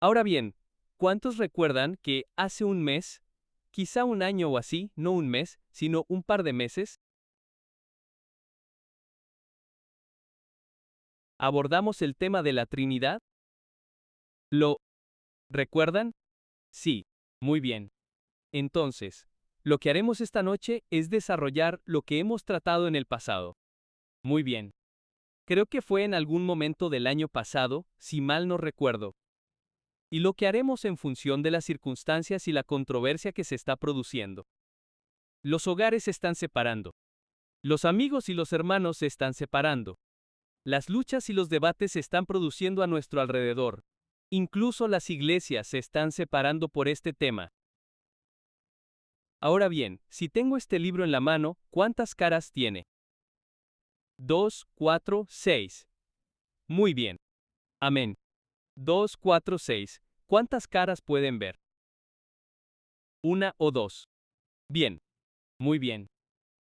Ahora bien, ¿cuántos recuerdan que hace un mes, quizá un año o así, no un mes, sino un par de meses, abordamos el tema de la Trinidad? ¿Lo recuerdan? Sí, muy bien. Entonces, lo que haremos esta noche es desarrollar lo que hemos tratado en el pasado. Muy bien. Creo que fue en algún momento del año pasado, si mal no recuerdo. Y lo que haremos en función de las circunstancias y la controversia que se está produciendo. Los hogares se están separando. Los amigos y los hermanos se están separando. Las luchas y los debates se están produciendo a nuestro alrededor. Incluso las iglesias se están separando por este tema. Ahora bien, si tengo este libro en la mano, ¿cuántas caras tiene? 2, 4, 6. Muy bien. Amén. 2, 4, 6. ¿Cuántas caras pueden ver? ¿Una o dos? Bien. Muy bien.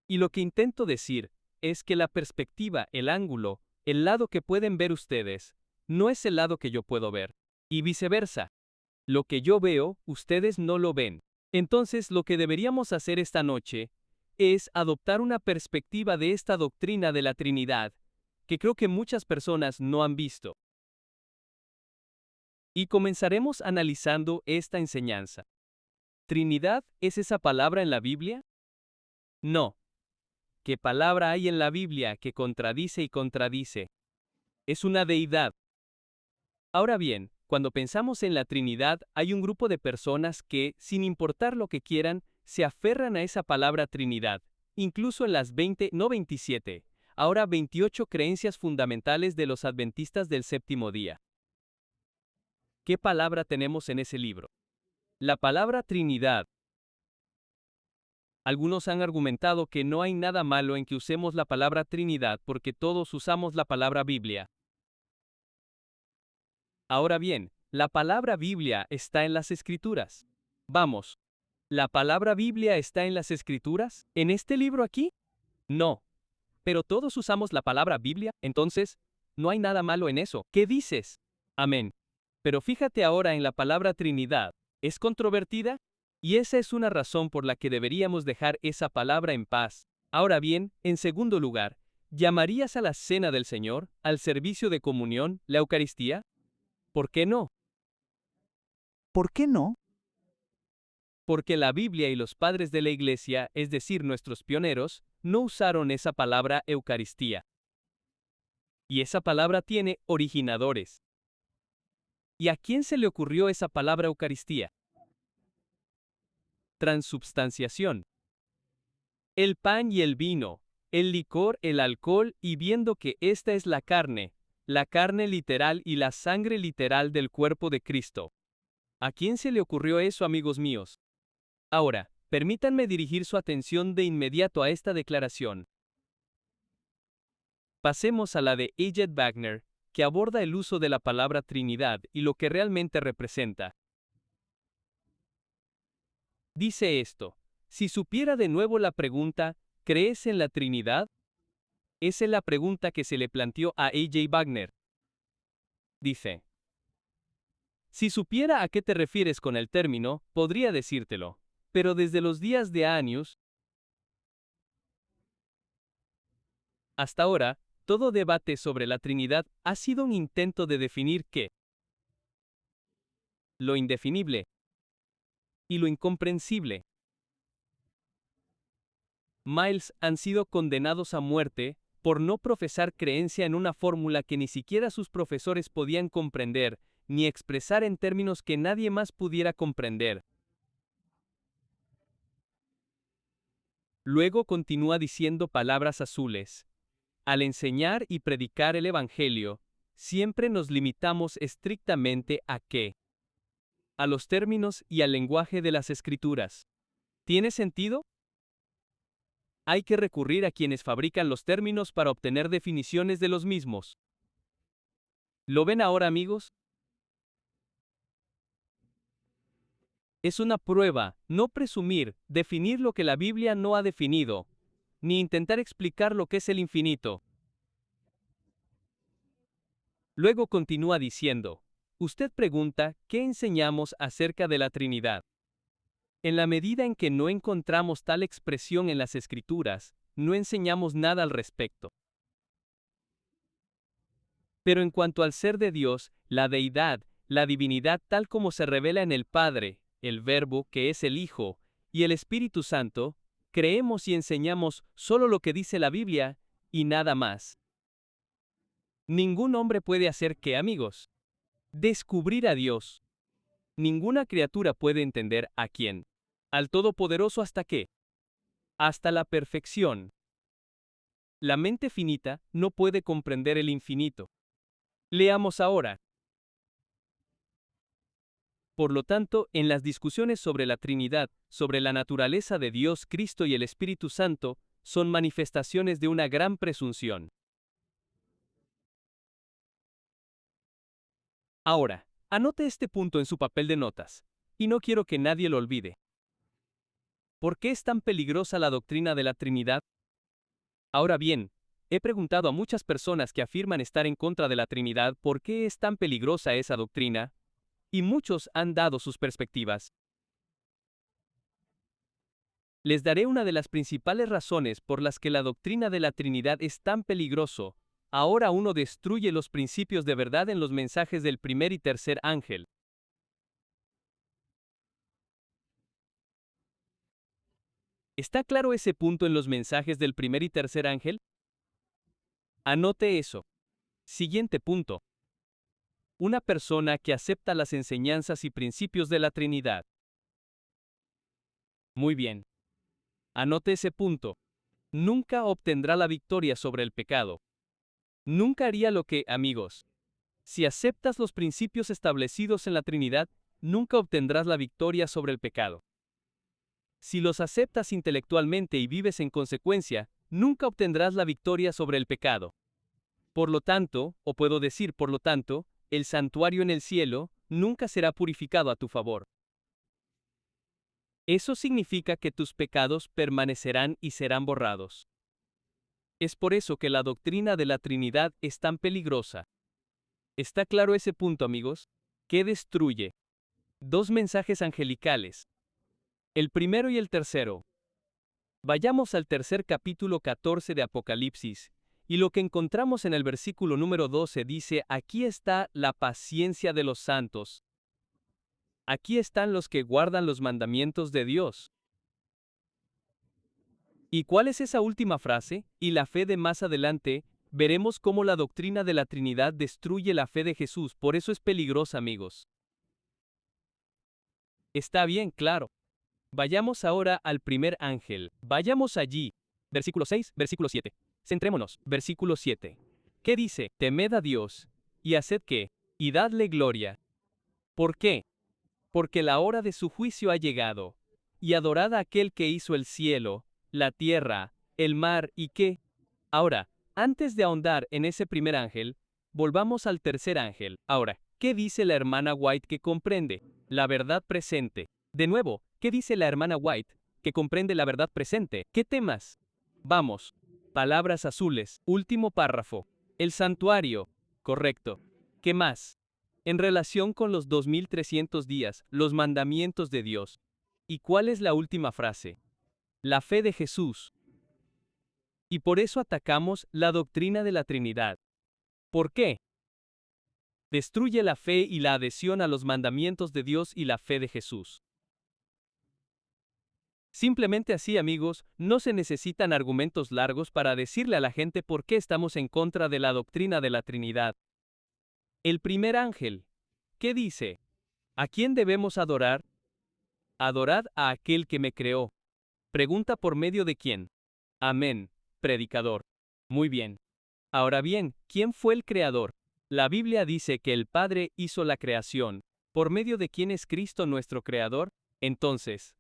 Y lo que intento decir es que la perspectiva, el ángulo, el lado que pueden ver ustedes, no es el lado que yo puedo ver. Y viceversa. Lo que yo veo, ustedes no lo ven. Entonces, lo que deberíamos hacer esta noche es adoptar una perspectiva de esta doctrina de la Trinidad, que creo que muchas personas no han visto. Y comenzaremos analizando esta enseñanza. ¿Trinidad es esa palabra en la Biblia? No. ¿Qué palabra hay en la Biblia que contradice y contradice? Es una deidad. Ahora bien, cuando pensamos en la Trinidad, hay un grupo de personas que, sin importar lo que quieran, se aferran a esa palabra Trinidad, incluso en las 20, no 27, ahora 28 creencias fundamentales de los adventistas del séptimo día. ¿Qué palabra tenemos en ese libro? La palabra Trinidad. Algunos han argumentado que no hay nada malo en que usemos la palabra Trinidad porque todos usamos la palabra Biblia. Ahora bien, la palabra Biblia está en las Escrituras. Vamos, ¿la palabra Biblia está en las Escrituras? ¿En este libro aquí? No. Pero todos usamos la palabra Biblia, entonces, no hay nada malo en eso. ¿Qué dices? Amén. Pero fíjate ahora en la palabra Trinidad. ¿Es controvertida? Y esa es una razón por la que deberíamos dejar esa palabra en paz. Ahora bien, en segundo lugar, ¿llamarías a la cena del Señor, al servicio de comunión, la Eucaristía? ¿Por qué no? ¿Por qué no? Porque la Biblia y los padres de la Iglesia, es decir, nuestros pioneros, no usaron esa palabra Eucaristía. Y esa palabra tiene originadores. ¿Y a quién se le ocurrió esa palabra Eucaristía? Transubstanciación. El pan y el vino, el licor, el alcohol, y viendo que esta es la carne literal y la sangre literal del cuerpo de Cristo. ¿A quién se le ocurrió eso, amigos míos? Ahora, permítanme dirigir su atención de inmediato a esta declaración. Pasemos a la de J. Wagner, que aborda el uso de la palabra Trinidad y lo que realmente representa. Dice esto: si supiera de nuevo la pregunta, ¿crees en la Trinidad? Esa es la pregunta que se le planteó a A.J. Wagner. Dice: si supiera a qué te refieres con el término, podría decírtelo. Pero desde los días de Anius hasta ahora, todo debate sobre la Trinidad ha sido un intento de definir qué, lo indefinible y lo incomprensible. Miles han sido condenados a muerte por no profesar creencia en una fórmula que ni siquiera sus profesores podían comprender, ni expresar en términos que nadie más pudiera comprender. Luego continúa diciendo palabras azules. Al enseñar y predicar el Evangelio, siempre nos limitamos estrictamente a qué, a los términos y al lenguaje de las Escrituras. ¿Tiene sentido? Hay que recurrir a quienes fabrican los términos para obtener definiciones de los mismos. ¿Lo ven ahora, amigos? Es una prueba, no presumir, definir lo que la Biblia no ha definido, ni intentar explicar lo que es el infinito. Luego continúa diciendo, Usted pregunta, ¿qué enseñamos acerca de la Trinidad? En la medida en que no encontramos tal expresión en las Escrituras, no enseñamos nada al respecto. Pero en cuanto al ser de Dios, la deidad, la divinidad tal como se revela en el Padre, el Verbo, que es el Hijo, y el Espíritu Santo, creemos y enseñamos solo lo que dice la Biblia, y nada más. Ningún hombre puede hacer ¿qué, amigos? Descubrir a Dios. Ninguna criatura puede entender a quién. Al Todopoderoso ¿hasta qué? Hasta la perfección. La mente finita no puede comprender el infinito. Leamos ahora. Por lo tanto, en las discusiones sobre la Trinidad, sobre la naturaleza de Dios, Cristo y el Espíritu Santo, son manifestaciones de una gran presunción. Ahora, anote este punto en su papel de notas, y no quiero que nadie lo olvide. ¿Por qué es tan peligrosa la doctrina de la Trinidad? Ahora bien, he preguntado a muchas personas que afirman estar en contra de la Trinidad por qué es tan peligrosa esa doctrina, y muchos han dado sus perspectivas. Les daré una de las principales razones por las que la doctrina de la Trinidad es tan peligroso. Ahora uno destruye los principios de verdad en los mensajes del primer y tercer ángel. ¿Está claro ese punto en los mensajes del primer y tercer ángel? Anote eso. Siguiente punto. Una persona que acepta las enseñanzas y principios de la Trinidad. Muy bien. Anote ese punto. Nunca obtendrá la victoria sobre el pecado. Nunca haría lo que, amigos. Si aceptas los principios establecidos en la Trinidad, nunca obtendrás la victoria sobre el pecado. Si los aceptas intelectualmente y vives en consecuencia, nunca obtendrás la victoria sobre el pecado. Por lo tanto, o puedo decir por lo tanto, el santuario en el cielo nunca será purificado a tu favor. Eso significa que tus pecados permanecerán y serán borrados. Es por eso que la doctrina de la Trinidad es tan peligrosa. ¿Está claro ese punto, amigos? ¿Qué destruye? Dos mensajes angelicales. El primero y el tercero. Vayamos al tercer capítulo 14 de Apocalipsis, y lo que encontramos en el versículo número 12 dice, aquí está la paciencia de los santos. Aquí están los que guardan los mandamientos de Dios. ¿Y cuál es esa última frase? Y la fe de más adelante, veremos cómo la doctrina de la Trinidad destruye la fe de Jesús, por eso es peligrosa, amigos. Está bien, claro. Vayamos ahora al primer ángel. Vayamos allí. Versículo 6, versículo 7. Centrémonos. Versículo 7. ¿Qué dice? Temed a Dios, y haced qué, y dadle gloria. ¿Por qué? Porque la hora de su juicio ha llegado. Y adorad a aquel que hizo el cielo, la tierra, el mar y qué. Ahora, antes de ahondar en ese primer ángel, volvamos al tercer ángel. Ahora, ¿qué dice la hermana White que comprende? La verdad presente. De nuevo, ¿qué dice la hermana White que comprende la verdad presente? ¿Qué temas? Vamos. Palabras azules. Último párrafo. El santuario. Correcto. ¿Qué más? En relación con los 2300 días, los mandamientos de Dios. ¿Y cuál es la última frase? La fe de Jesús. Y por eso atacamos la doctrina de la Trinidad. ¿Por qué? Destruye la fe y la adhesión a los mandamientos de Dios y la fe de Jesús. Simplemente así, amigos, no se necesitan argumentos largos para decirle a la gente por qué estamos en contra de la doctrina de la Trinidad. El primer ángel. ¿Qué dice? ¿A quién debemos adorar? Adorad a aquel que me creó. Pregunta por medio de quién. Amén, predicador. Muy bien. Ahora bien, ¿quién fue el creador? La Biblia dice que el Padre hizo la creación. ¿Por medio de quién es Cristo nuestro creador? Entonces,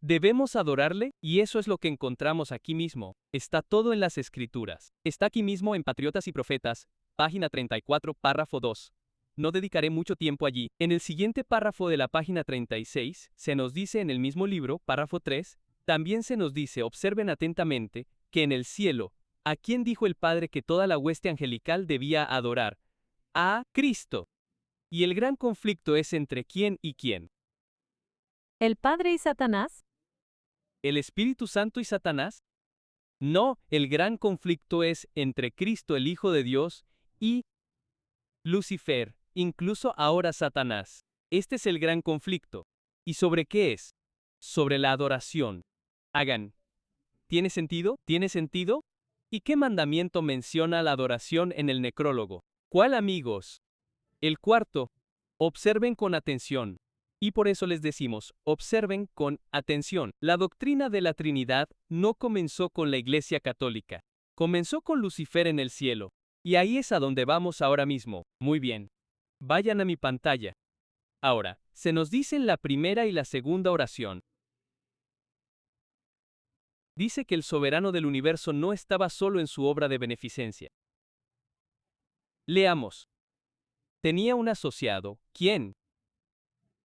¿debemos adorarle? Y eso es lo que encontramos aquí mismo. Está todo en las Escrituras. Está aquí mismo en Patriotas y Profetas, página 34, párrafo 2. No dedicaré mucho tiempo allí. En el siguiente párrafo de la página 36, se nos dice en el mismo libro, párrafo 3, también se nos dice, observen atentamente, que en el cielo, ¿a quién dijo el Padre que toda la hueste angelical debía adorar? A Cristo. Y el gran conflicto es entre quién y quién. ¿El Padre y Satanás? ¿El Espíritu Santo y Satanás? No, el gran conflicto es entre Cristo el Hijo de Dios y Lucifer, incluso ahora Satanás. Este es el gran conflicto. ¿Y sobre qué es? Sobre la adoración. Hagan. ¿Tiene sentido? ¿Tiene sentido? ¿Y qué mandamiento menciona la adoración en el necrólogo? ¿Cuál, amigos? El cuarto. Observen con atención. Y por eso les decimos, observen con atención. La doctrina de la Trinidad no comenzó con la Iglesia Católica. Comenzó con Lucifer en el cielo. Y ahí es a donde vamos ahora mismo. Muy bien. Vayan a mi pantalla. Ahora, se nos dice en la primera y la segunda oración. Dice que el soberano del universo no estaba solo en su obra de beneficencia. Leamos. Tenía un asociado. ¿Quién?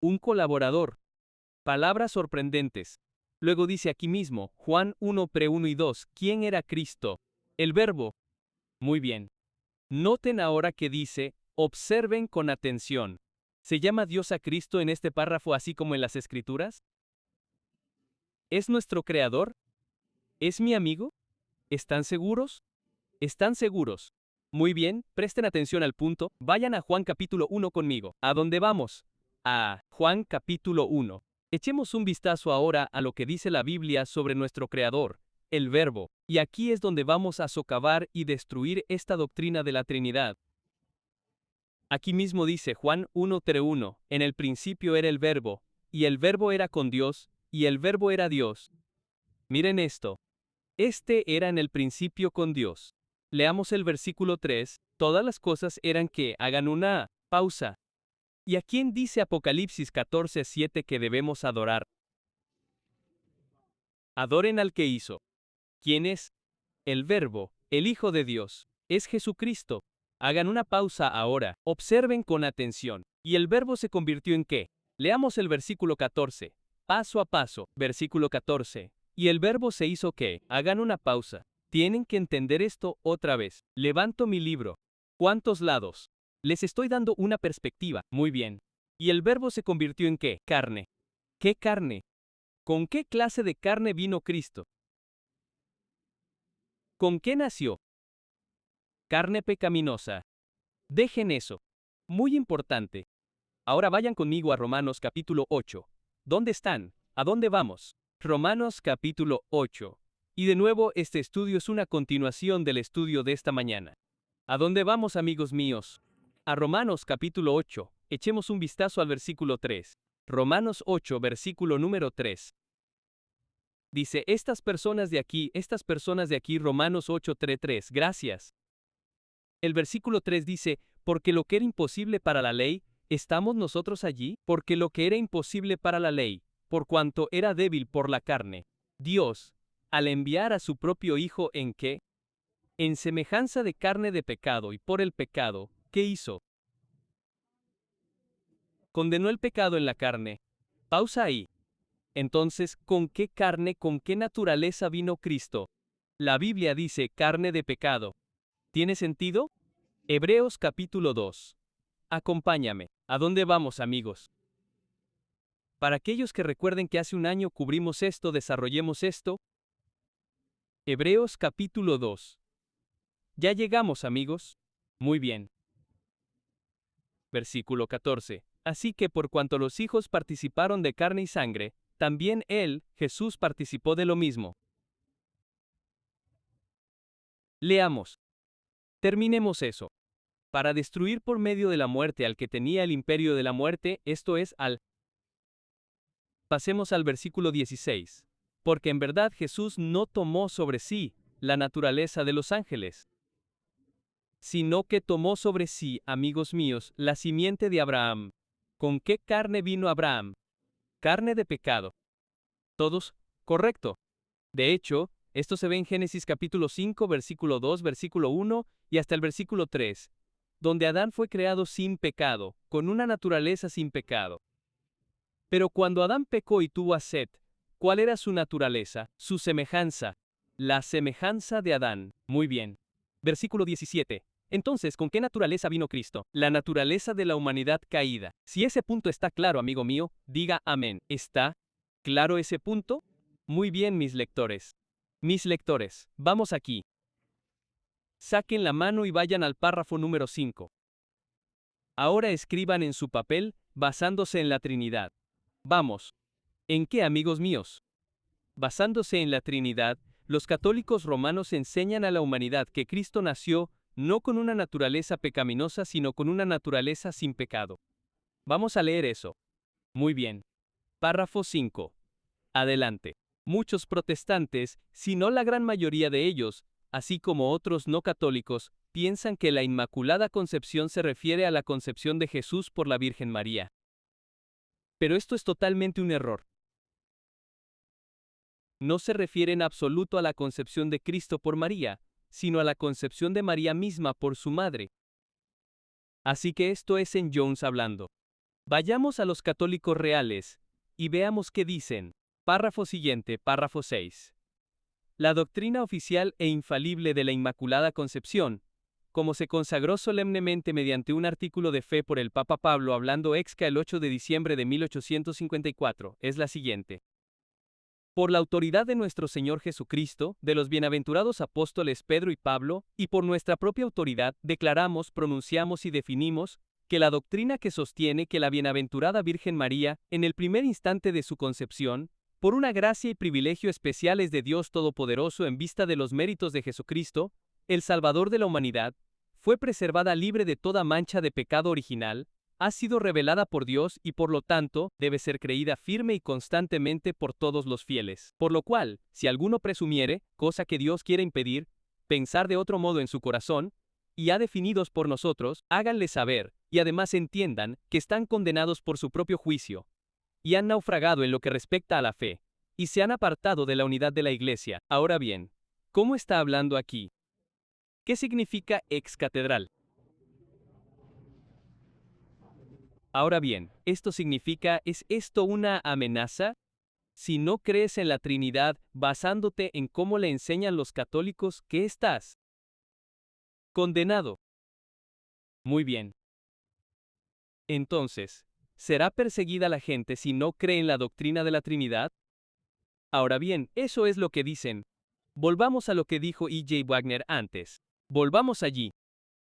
Un colaborador. Palabras sorprendentes. Luego dice aquí mismo, Juan 1, pre 1 y 2, ¿quién era Cristo? El Verbo. Muy bien. Noten ahora que dice, observen con atención. ¿Se llama Dios a Cristo en este párrafo así como en las Escrituras? ¿Es nuestro Creador? ¿Es mi amigo? ¿Están seguros? ¿Están seguros? Muy bien, presten atención al punto, vayan a Juan capítulo 1 conmigo. ¿A dónde vamos? A Juan capítulo 1. Echemos un vistazo ahora a lo que dice la Biblia sobre nuestro Creador, el Verbo, y aquí es donde vamos a socavar y destruir esta doctrina de la Trinidad. Aquí mismo dice Juan 1:1, en el principio era el Verbo, y el Verbo era con Dios, y el Verbo era Dios. Miren esto. Este era en el principio con Dios. Leamos el versículo 3, todas las cosas eran que hagan una pausa. ¿Y a quién dice Apocalipsis 14:7 que debemos adorar? Adoren al que hizo. ¿Quién es? El Verbo, el Hijo de Dios. Es Jesucristo. Hagan una pausa ahora, observen con atención. ¿Y el Verbo se convirtió en qué? Leamos el versículo 14. Paso a paso, versículo 14. ¿Y el Verbo se hizo qué? Hagan una pausa. Tienen que entender esto otra vez. Levanto mi libro. ¿Cuántos lados? Les estoy dando una perspectiva. Muy bien. ¿Y el Verbo se convirtió en qué? Carne. ¿Qué carne? ¿Con qué clase de carne vino Cristo? ¿Con qué nació? Carne pecaminosa. Dejen eso. Muy importante. Ahora vayan conmigo a Romanos capítulo 8. ¿Dónde están? ¿A dónde vamos? Romanos capítulo 8. Y de nuevo, este estudio es una continuación del estudio de esta mañana. ¿A dónde vamos, amigos míos? A Romanos capítulo 8. Echemos un vistazo al versículo 3. Romanos 8, versículo número 3. Dice, estas personas de aquí, Romanos 8, 3, gracias. El versículo 3 dice, porque lo que era imposible para la ley, ¿estamos nosotros allí? Porque lo que era imposible para la ley, por cuanto era débil por la carne, Dios, al enviar a su propio Hijo en qué? En semejanza de carne de pecado y por el pecado, ¿qué hizo? Condenó el pecado en la carne. Pausa ahí. Entonces, ¿con qué carne, con qué naturaleza vino Cristo? La Biblia dice carne de pecado. ¿Tiene sentido? Hebreos capítulo 2. Acompáñame. ¿A dónde vamos, amigos? Para aquellos que recuerden que hace un año cubrimos esto, desarrollemos esto. Hebreos capítulo 2. ¿Ya llegamos, amigos? Muy bien. Versículo 14. Así que por cuanto los hijos participaron de carne y sangre, también él, Jesús, participó de lo mismo. Leamos. Terminemos eso. Para destruir por medio de la muerte al que tenía el imperio de la muerte, esto es, al... Pasemos al versículo 16. Porque en verdad Jesús no tomó sobre sí la naturaleza de los ángeles, sino que tomó sobre sí, amigos míos, la simiente de Abraham. ¿Con qué carne vino Abraham? Carne de pecado. ¿Todos? Correcto. De hecho, esto se ve en Génesis capítulo 5, versículo 2, versículo 1 y hasta el versículo 3, donde Adán fue creado sin pecado, con una naturaleza sin pecado. Pero cuando Adán pecó y tuvo a Set, ¿cuál era su naturaleza? Su semejanza. La semejanza de Adán. Muy bien. Versículo 17. Entonces, ¿con qué naturaleza vino Cristo? La naturaleza de la humanidad caída. Si ese punto está claro, amigo mío, diga amén. ¿Está claro ese punto? Muy bien, mis lectores. Mis lectores, vamos aquí. Saquen la mano y vayan al párrafo número 5. Ahora escriban en su papel, basándose en la Trinidad. Vamos. ¿En qué, amigos míos? Basándose en la Trinidad, los católicos romanos enseñan a la humanidad que Cristo nació no con una naturaleza pecaminosa, sino con una naturaleza sin pecado. Vamos a leer eso. Muy bien. Párrafo 5. Adelante. Muchos protestantes, si no la gran mayoría de ellos, así como otros no católicos, piensan que la Inmaculada Concepción se refiere a la concepción de Jesús por la Virgen María. Pero esto es totalmente un error. No se refiere en absoluto a la concepción de Cristo por María, sino a la concepción de María misma por su madre. Así que esto es en Jones hablando. Vayamos a los católicos reales y veamos qué dicen. Párrafo siguiente, párrafo 6. La doctrina oficial e infalible de la Inmaculada Concepción, como se consagró solemnemente mediante un artículo de fe por el Papa Pablo hablando exca el 8 de diciembre de 1854, es la siguiente. Por la autoridad de nuestro Señor Jesucristo, de los bienaventurados apóstoles Pedro y Pablo, y por nuestra propia autoridad, declaramos, pronunciamos y definimos, que la doctrina que sostiene que la bienaventurada Virgen María, en el primer instante de su concepción, por una gracia y privilegio especiales de Dios Todopoderoso en vista de los méritos de Jesucristo, el Salvador de la humanidad, fue preservada libre de toda mancha de pecado original, ha sido revelada por Dios y por lo tanto, debe ser creída firme y constantemente por todos los fieles. Por lo cual, si alguno presumiere, cosa que Dios quiere impedir, pensar de otro modo en su corazón, y ha definidos por nosotros, háganle saber, y además entiendan, que están condenados por su propio juicio, y han naufragado en lo que respecta a la fe, y se han apartado de la unidad de la Iglesia. Ahora bien, ¿cómo está hablando aquí? ¿Qué significa ex catedral? Ahora bien, ¿esto significa, ¿es esto una amenaza? Si no crees en la Trinidad, basándote en cómo le enseñan los católicos, ¿qué estás? Condenado. Muy bien. Entonces, ¿será perseguida la gente si no cree en la doctrina de la Trinidad? Ahora bien, eso es lo que dicen. Volvamos a lo que dijo E.J. Wagner antes. Volvamos allí.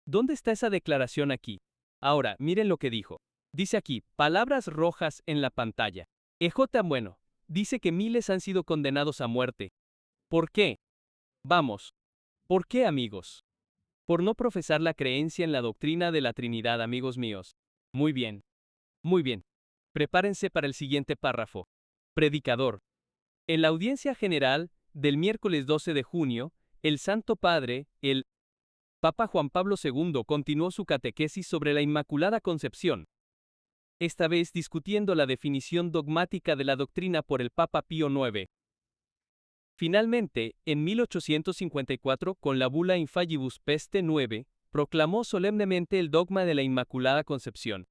¿Dónde está esa declaración aquí? Ahora, miren lo que dijo. Dice aquí, palabras rojas en la pantalla. E.J. Bueno, dice que miles han sido condenados a muerte. ¿Por qué? Vamos. ¿Por qué, amigos? Por no profesar la creencia en la doctrina de la Trinidad, amigos míos. Muy bien. Muy bien. Prepárense para el siguiente párrafo. Predicador. En la audiencia general del miércoles 12 de junio, el Santo Padre, el Papa Juan Pablo II continuó su catequesis sobre la Inmaculada Concepción, esta vez discutiendo la definición dogmática de la doctrina por el Papa Pío IX. Finalmente, en 1854, con la bula Infallibus Peste 9, proclamó solemnemente el dogma de la Inmaculada Concepción.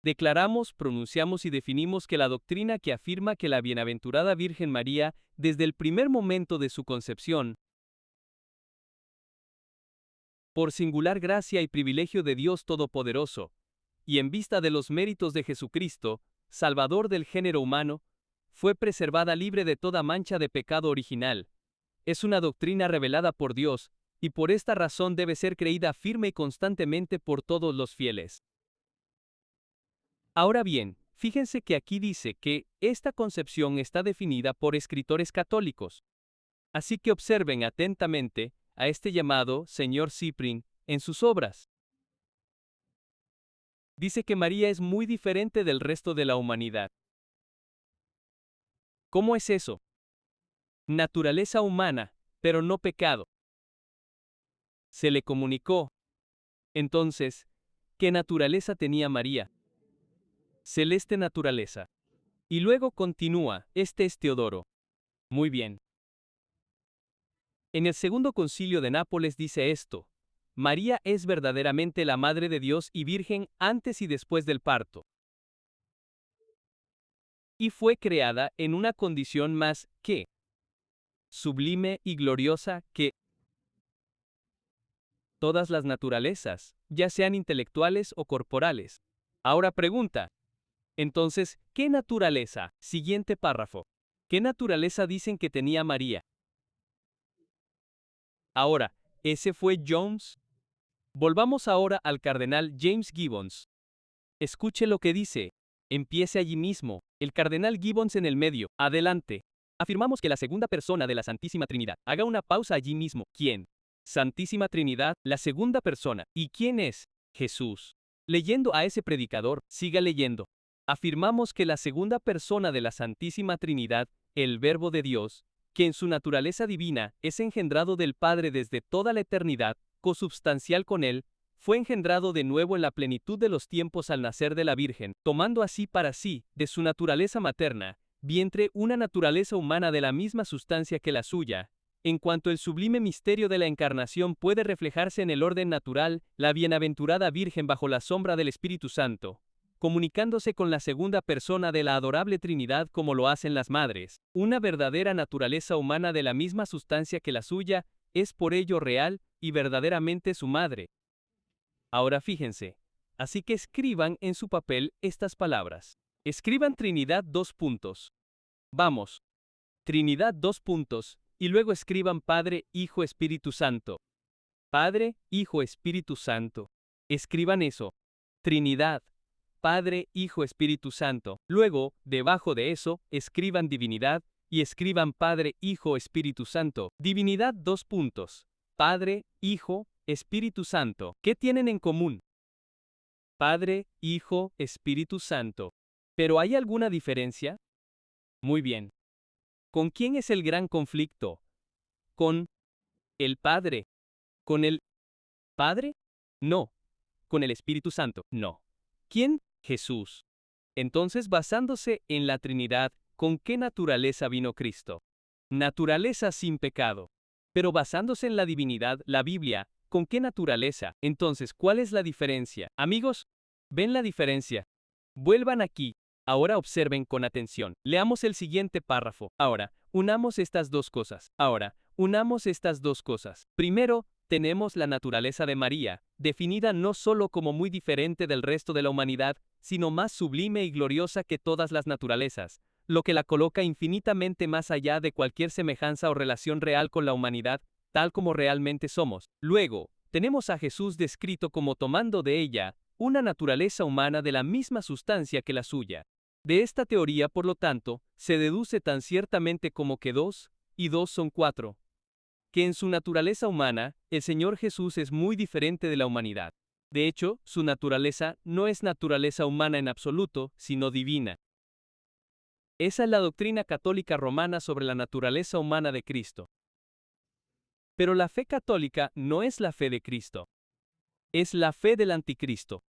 Declaramos, pronunciamos y definimos que la doctrina que afirma que la bienaventurada Virgen María, desde el primer momento de su concepción, por singular gracia y privilegio de Dios Todopoderoso, y en vista de los méritos de Jesucristo, Salvador del género humano, fue preservada libre de toda mancha de pecado original. Es una doctrina revelada por Dios, y por esta razón debe ser creída firme y constantemente por todos los fieles. Ahora bien, fíjense que aquí dice que esta concepción está definida por escritores católicos. Así que observen atentamente a este llamado Señor Cyprian en sus obras. Dice que María es muy diferente del resto de la humanidad. ¿Cómo es eso? Naturaleza humana, pero no pecado. Se le comunicó. Entonces, ¿qué naturaleza tenía María? Celeste naturaleza. Y luego continúa, este es Teodoro. Muy bien. En el Segundo Concilio de Nápoles dice esto: María es verdaderamente la Madre de Dios y Virgen antes y después del parto. Y fue creada en una condición más que sublime y gloriosa que Todas las naturalezas, ya sean intelectuales o corporales. Ahora pregunta. Entonces, ¿qué naturaleza? Siguiente párrafo. ¿Qué naturaleza dicen que tenía María? Ahora, ¿ese fue Jones? Volvamos ahora al cardenal James Gibbons. Escuche lo que dice. Empiece allí mismo. El cardenal Gibbons en el medio. Adelante. Afirmamos que la segunda persona de la Santísima Trinidad. Haga una pausa allí mismo. ¿Quién? Santísima Trinidad, la segunda persona. ¿Y quién es? Jesús. Leyendo a ese predicador, siga leyendo. Afirmamos que la segunda persona de la Santísima Trinidad, el Verbo de Dios, que en su naturaleza divina es engendrado del Padre desde toda la eternidad, consubstancial con él, fue engendrado de nuevo en la plenitud de los tiempos al nacer de la Virgen, tomando así para sí, de su naturaleza materna, vientre una naturaleza humana de la misma sustancia que la suya. En cuanto el sublime misterio de la encarnación puede reflejarse en el orden natural, la bienaventurada Virgen bajo la sombra del Espíritu Santo, comunicándose con la segunda persona de la adorable Trinidad como lo hacen las madres, una verdadera naturaleza humana de la misma sustancia que la suya, es por ello real y verdaderamente su madre. Ahora fíjense, así que escriban en su papel estas palabras. Escriban Trinidad 2 puntos. Vamos. Trinidad 2 puntos, y luego escriban Padre, Hijo, Espíritu Santo. Padre, Hijo, Espíritu Santo. Escriban eso. Trinidad. Padre, Hijo, Espíritu Santo. Luego, debajo de eso, escriban divinidad, y escriban Padre, Hijo, Espíritu Santo. Divinidad 2 puntos. Padre, Hijo, Espíritu Santo. ¿Qué tienen en común? Padre, Hijo, Espíritu Santo. ¿Pero hay alguna diferencia? Muy bien. ¿Con quién es el gran conflicto? ¿Con el Padre? ¿Con el Padre? No. ¿Con el Espíritu Santo? No. ¿Quién? Jesús. Entonces, basándose en la Trinidad, ¿con qué naturaleza vino Cristo? Naturaleza sin pecado. Pero basándose en la divinidad, la Biblia, ¿con qué naturaleza? Entonces, ¿cuál es la diferencia? Amigos, ¿ven la diferencia? Vuelvan aquí. Ahora observen con atención. Leamos el siguiente párrafo. Ahora, unamos estas dos cosas. Primero, tenemos la naturaleza de María, definida no solo como muy diferente del resto de la humanidad, sino más sublime y gloriosa que todas las naturalezas, lo que la coloca infinitamente más allá de cualquier semejanza o relación real con la humanidad, tal como realmente somos. Luego, tenemos a Jesús descrito como tomando de ella una naturaleza humana de la misma sustancia que la suya. De esta teoría, por lo tanto, se deduce tan ciertamente como que 2 y 2 son 4, que en su naturaleza humana, el Señor Jesús es muy diferente de la humanidad. De hecho, su naturaleza no es naturaleza humana en absoluto, sino divina. Esa es la doctrina católica romana sobre la naturaleza humana de Cristo. Pero la fe católica no es la fe de Cristo. Es la fe del anticristo.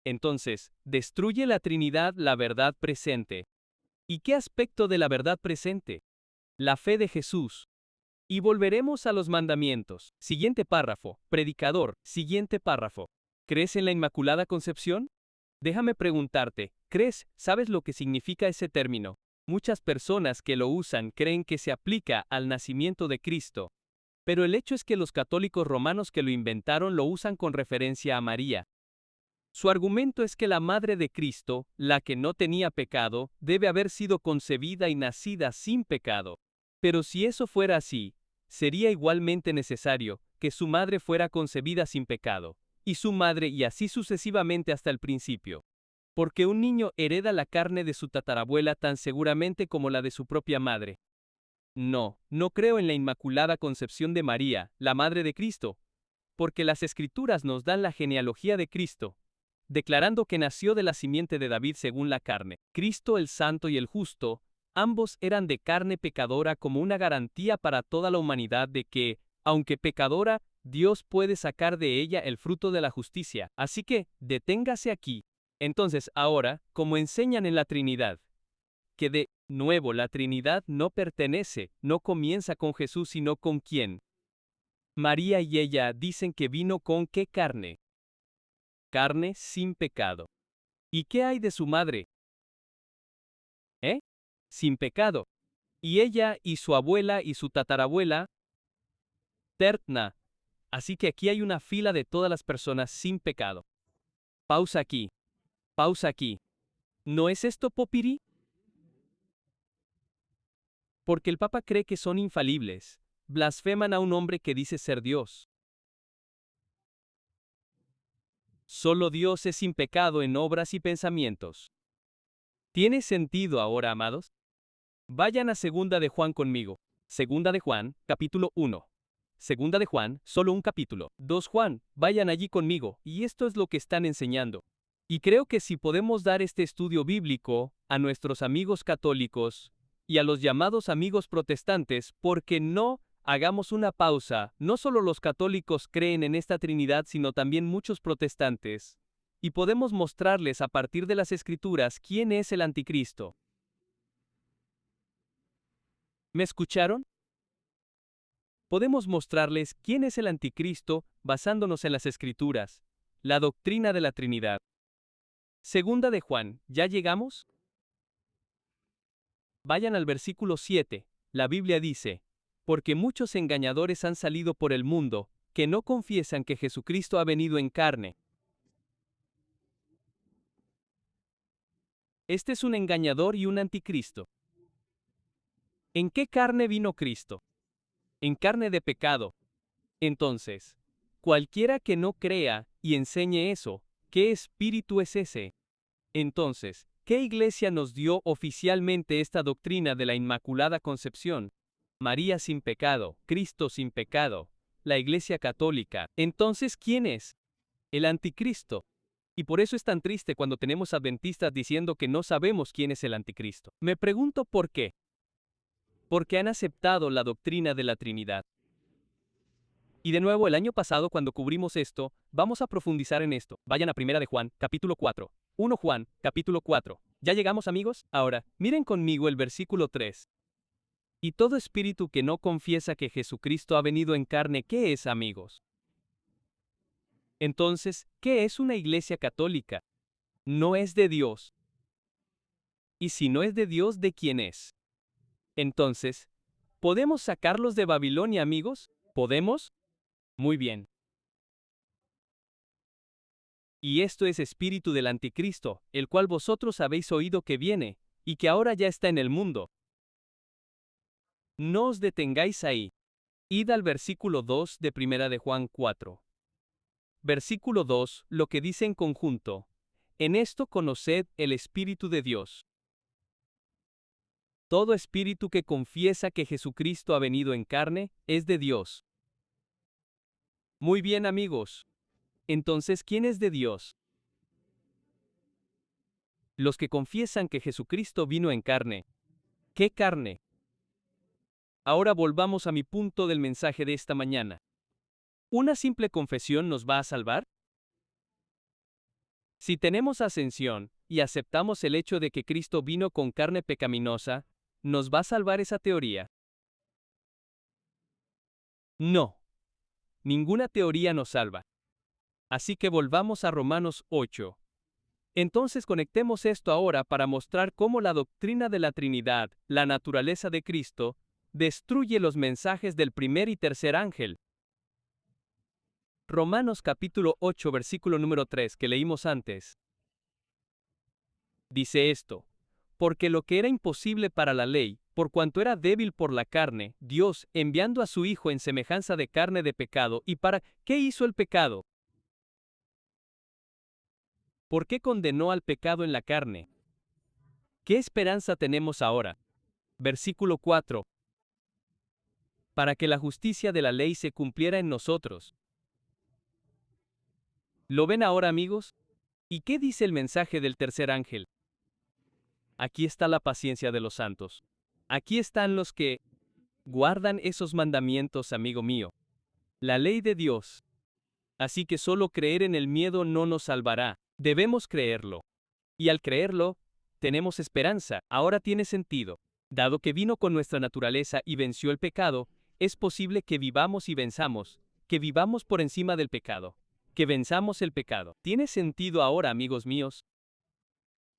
Entonces, ¿destruye la Trinidad la verdad presente? ¿Y qué aspecto de la verdad presente? La fe de Jesús. Y volveremos a los mandamientos. Siguiente párrafo. Predicador. Siguiente párrafo. ¿Crees en la Inmaculada Concepción? Déjame preguntarte, ¿sabes lo que significa ese término? Muchas personas que lo usan creen que se aplica al nacimiento de Cristo. Pero el hecho es que los católicos romanos que lo inventaron lo usan con referencia a María. Su argumento es que la madre de Cristo, la que no tenía pecado, debe haber sido concebida y nacida sin pecado. Pero si eso fuera así, sería igualmente necesario que su madre fuera concebida sin pecado, y su madre y así sucesivamente hasta el principio. Porque un niño hereda la carne de su tatarabuela tan seguramente como la de su propia madre. No creo en la Inmaculada Concepción de María, la Madre de Cristo, porque las Escrituras nos dan la genealogía de Cristo, declarando que nació de la simiente de David según la carne. Cristo el Santo y el Justo, ambos eran de carne pecadora como una garantía para toda la humanidad de que, aunque pecadora, Dios puede sacar de ella el fruto de la justicia. Así que, deténgase aquí. Entonces, ahora, como enseñan en la Trinidad, que de nuevo la Trinidad no comienza con Jesús sino con ¿quién? María y ella dicen que vino con ¿qué carne? Carne sin pecado. ¿Y qué hay de su madre? Sin pecado. ¿Y ella y su abuela y su tatarabuela? Terna. Así que aquí hay una fila de todas las personas sin pecado. Pausa aquí. Pausa aquí. ¿No es esto popiri? Porque el Papa cree que son infalibles. Blasfeman a un hombre que dice ser Dios. Solo Dios es sin pecado en obras y pensamientos. ¿Tiene sentido ahora, amados? Vayan a Segunda de Juan conmigo. Segunda de Juan, capítulo 1. Segunda de Juan, solo un capítulo. 2 Juan, vayan allí conmigo, y esto es lo que están enseñando. Y creo que si podemos dar este estudio bíblico a nuestros amigos católicos y a los llamados amigos protestantes, porque no hagamos una pausa, no solo los católicos creen en esta Trinidad, sino también muchos protestantes, y podemos mostrarles a partir de las Escrituras quién es el anticristo. ¿Me escucharon? Podemos mostrarles quién es el anticristo basándonos en las Escrituras, la doctrina de la Trinidad. Segunda de Juan, ¿ya llegamos? Vayan al versículo 7. La Biblia dice, porque muchos engañadores han salido por el mundo, que no confiesan que Jesucristo ha venido en carne. Este es un engañador y un anticristo. ¿En qué carne vino Cristo? En carne de pecado. Entonces, cualquiera que no crea y enseñe eso, ¿qué espíritu es ese? Entonces, ¿qué iglesia nos dio oficialmente esta doctrina de la Inmaculada Concepción? María sin pecado, Cristo sin pecado, la Iglesia Católica. Entonces, ¿quién es? El anticristo. Y por eso es tan triste cuando tenemos adventistas diciendo que no sabemos quién es el anticristo. Me pregunto por qué. Porque han aceptado la doctrina de la Trinidad. Y de nuevo, el año pasado cuando cubrimos esto, vamos a profundizar en esto. Vayan a Primera de Juan, capítulo 4. 1 Juan, capítulo 4. ¿Ya llegamos, amigos? Ahora, miren conmigo el versículo 3. Y todo espíritu que no confiesa que Jesucristo ha venido en carne, ¿qué es, amigos? Entonces, ¿qué es una iglesia católica? No es de Dios. Y si no es de Dios, ¿de quién es? Entonces, ¿podemos sacarlos de Babilonia, amigos? ¿Podemos? Muy bien. Y esto es espíritu del anticristo, el cual vosotros habéis oído que viene, y que ahora ya está en el mundo. No os detengáis ahí. Id al versículo 2 de Primera de Juan 4. Versículo 2, lo que dice en conjunto. En esto conoced el Espíritu de Dios. Todo espíritu que confiesa que Jesucristo ha venido en carne, es de Dios. Muy bien, amigos. Entonces, ¿quién es de Dios? Los que confiesan que Jesucristo vino en carne. ¿Qué carne? Ahora volvamos a mi punto del mensaje de esta mañana. ¿Una simple confesión nos va a salvar? Si tenemos ascensión, y aceptamos el hecho de que Cristo vino con carne pecaminosa, ¿nos va a salvar esa teoría? No. Ninguna teoría nos salva. Así que volvamos a Romanos 8. Entonces conectemos esto ahora para mostrar cómo la doctrina de la Trinidad, la naturaleza de Cristo, destruye los mensajes del primer y tercer ángel. Romanos capítulo 8 versículo número 3 que leímos antes. Dice esto, porque lo que era imposible para la ley, por cuanto era débil por la carne, Dios, enviando a su Hijo en semejanza de carne de pecado, ¿y para qué hizo el pecado? ¿Por qué condenó al pecado en la carne? ¿Qué esperanza tenemos ahora? Versículo 4. Para que la justicia de la ley se cumpliera en nosotros. ¿Lo ven ahora, amigos? ¿Y qué dice el mensaje del tercer ángel? Aquí está la paciencia de los santos. Aquí están los que guardan esos mandamientos, amigo mío. La ley de Dios. Así que solo creer en el miedo no nos salvará. Debemos creerlo. Y al creerlo, tenemos esperanza. Ahora tiene sentido. Dado que vino con nuestra naturaleza y venció el pecado, es posible que vivamos y venzamos, que vivamos por encima del pecado, que venzamos el pecado. ¿Tiene sentido ahora, amigos míos?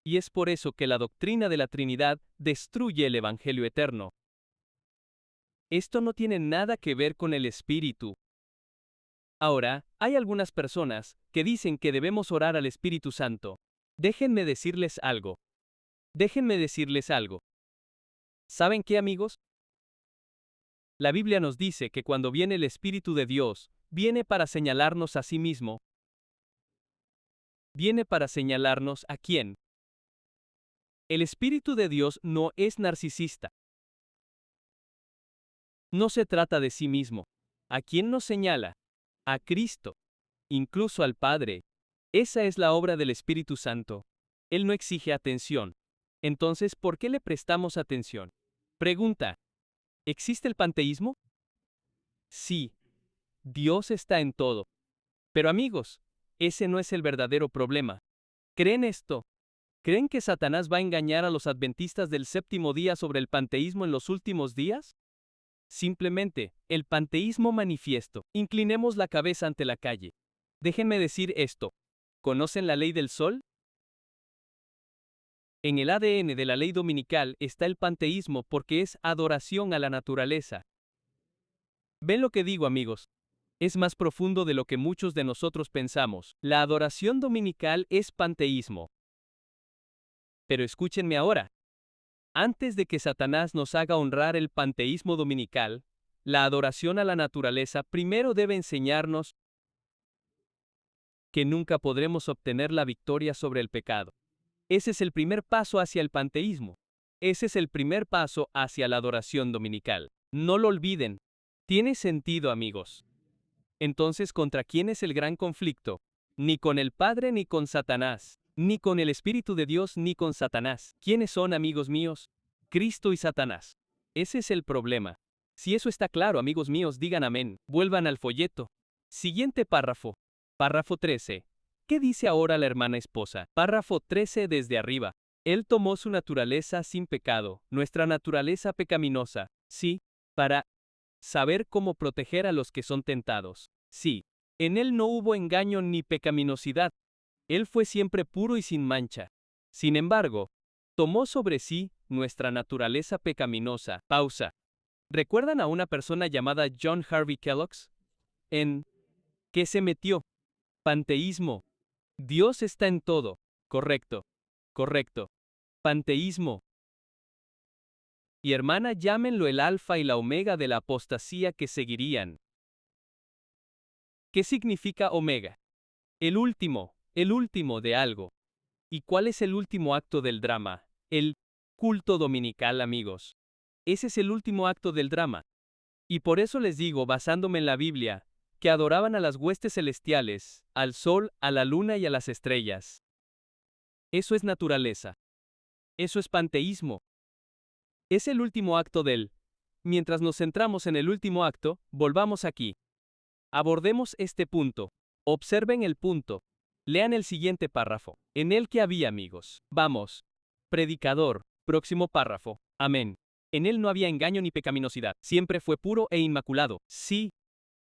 Y es por eso que la doctrina de la Trinidad destruye el Evangelio eterno. Esto no tiene nada que ver con el Espíritu. Ahora, hay algunas personas que dicen que debemos orar al Espíritu Santo. Déjenme decirles algo. Déjenme decirles algo. ¿Saben qué, amigos? La Biblia nos dice que cuando viene el Espíritu de Dios, viene para señalarnos a sí mismo. Viene para señalarnos a quién. El Espíritu de Dios no es narcisista. No se trata de sí mismo. ¿A quién nos señala? A Cristo. Incluso al Padre. Esa es la obra del Espíritu Santo. Él no exige atención. Entonces, ¿por qué le prestamos atención? Pregunta. ¿Existe el panteísmo? Sí. Dios está en todo. Pero amigos, ese no es el verdadero problema. ¿Creen esto? ¿Creen que Satanás va a engañar a los adventistas del séptimo día sobre el panteísmo en los últimos días? Simplemente, el panteísmo manifiesto. Inclinemos la cabeza ante la calle. Déjenme decir esto. ¿Conocen la ley del sol? En el ADN de la ley dominical está el panteísmo porque es adoración a la naturaleza. ¿Ven lo que digo, amigos? Es más profundo de lo que muchos de nosotros pensamos. La adoración dominical es panteísmo. Pero escúchenme ahora. Antes de que Satanás nos haga honrar el panteísmo dominical, la adoración a la naturaleza primero debe enseñarnos que nunca podremos obtener la victoria sobre el pecado. Ese es el primer paso hacia el panteísmo. Ese es el primer paso hacia la adoración dominical. No lo olviden. Tiene sentido, amigos. Entonces, ¿contra quién es el gran conflicto? Ni con el Padre ni con Satanás. Ni con el Espíritu de Dios ni con Satanás. ¿Quiénes son, amigos míos? Cristo y Satanás. Ese es el problema. Si eso está claro, amigos míos, digan amén. Vuelvan al folleto. Siguiente párrafo. Párrafo 13. ¿Qué dice ahora la hermana esposa? Párrafo 13 desde arriba. Él tomó su naturaleza sin pecado, nuestra naturaleza pecaminosa, sí, para saber cómo proteger a los que son tentados. Sí, en él no hubo engaño ni pecaminosidad. Él fue siempre puro y sin mancha. Sin embargo, tomó sobre sí nuestra naturaleza pecaminosa. Pausa. ¿Recuerdan a una persona llamada John Harvey Kellogg? ¿En qué se metió? Panteísmo. Dios está en todo. Correcto. Correcto. Panteísmo. Y hermana, llámenlo el alfa y la omega de la apostasía que seguirían. ¿Qué significa omega? El último de algo. ¿Y cuál es el último acto del drama? El culto dominical, amigos. Ese es el último acto del drama. Y por eso les digo, basándome en la Biblia, que adoraban a las huestes celestiales, al sol, a la luna y a las estrellas. Eso es naturaleza. Eso es panteísmo. Es el último acto del. Mientras nos centramos en el último acto, volvamos aquí. Abordemos este punto. Observen el punto. Lean el siguiente párrafo. En él que había, amigos. Vamos. Predicador. Próximo párrafo. Amén. En él no había engaño ni pecaminosidad. Siempre fue puro e inmaculado. Sí.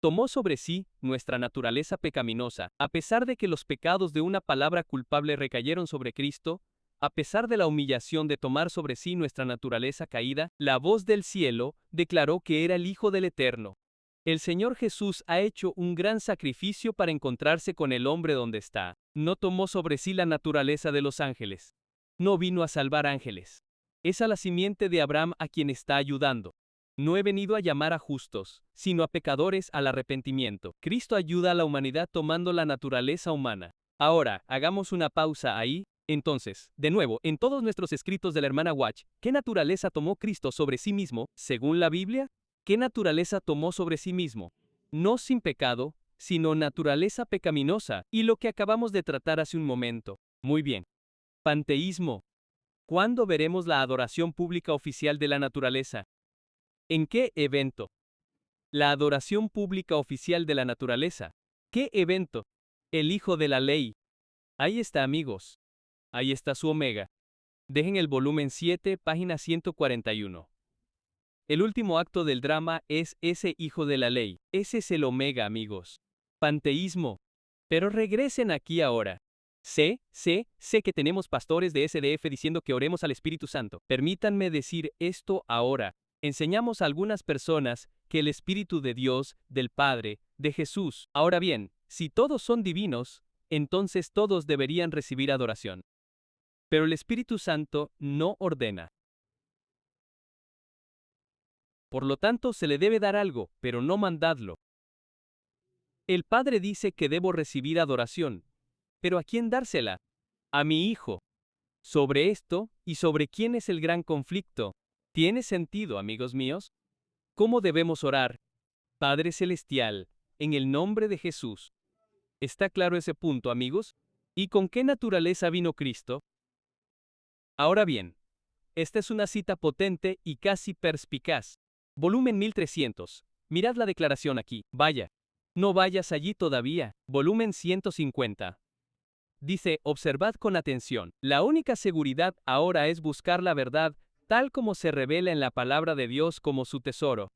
Tomó sobre sí nuestra naturaleza pecaminosa. A pesar de que los pecados de una palabra culpable recayeron sobre Cristo, a pesar de la humillación de tomar sobre sí nuestra naturaleza caída, la voz del cielo declaró que era el Hijo del Eterno. El Señor Jesús ha hecho un gran sacrificio para encontrarse con el hombre donde está. No tomó sobre sí la naturaleza de los ángeles. No vino a salvar ángeles. Es a la simiente de Abraham a quien está ayudando. No he venido a llamar a justos, sino a pecadores al arrepentimiento. Cristo ayuda a la humanidad tomando la naturaleza humana. Ahora, hagamos una pausa ahí. Entonces, de nuevo, en todos nuestros escritos de la hermana Watch, ¿qué naturaleza tomó Cristo sobre sí mismo, según la Biblia? ¿Qué naturaleza tomó sobre sí mismo? No sin pecado, sino naturaleza pecaminosa, y lo que acabamos de tratar hace un momento. Muy bien. Panteísmo. ¿Cuándo veremos la adoración pública oficial de la naturaleza? ¿En qué evento? La adoración pública oficial de la naturaleza. ¿Qué evento? El Hijo de la Ley. Ahí está, amigos. Ahí está su omega. Dejen el volumen 7, página 141. El último acto del drama es ese Hijo de la Ley. Ese es el omega, amigos. Panteísmo. Pero regresen aquí ahora. Sé que tenemos pastores de SDF diciendo que oremos al Espíritu Santo. Permítanme decir esto ahora. Enseñamos a algunas personas que el Espíritu de Dios, del Padre, de Jesús. Ahora bien, si todos son divinos, entonces todos deberían recibir adoración. Pero el Espíritu Santo no ordena. Por lo tanto, se le debe dar algo, pero no mandadlo. El Padre dice que debo recibir adoración. ¿Pero a quién dársela? A mi Hijo. Sobre esto, y sobre quién es el gran conflicto, ¿tiene sentido, amigos míos? ¿Cómo debemos orar? Padre Celestial, en el nombre de Jesús. ¿Está claro ese punto, amigos? ¿Y con qué naturaleza vino Cristo? Ahora bien, esta es una cita potente y casi perspicaz. Volumen 1300. Mirad la declaración aquí. Vaya. No vayas allí todavía. Volumen 150. Dice, observad con atención. La única seguridad ahora es buscar la verdad, tal como se revela en la palabra de Dios como su tesoro.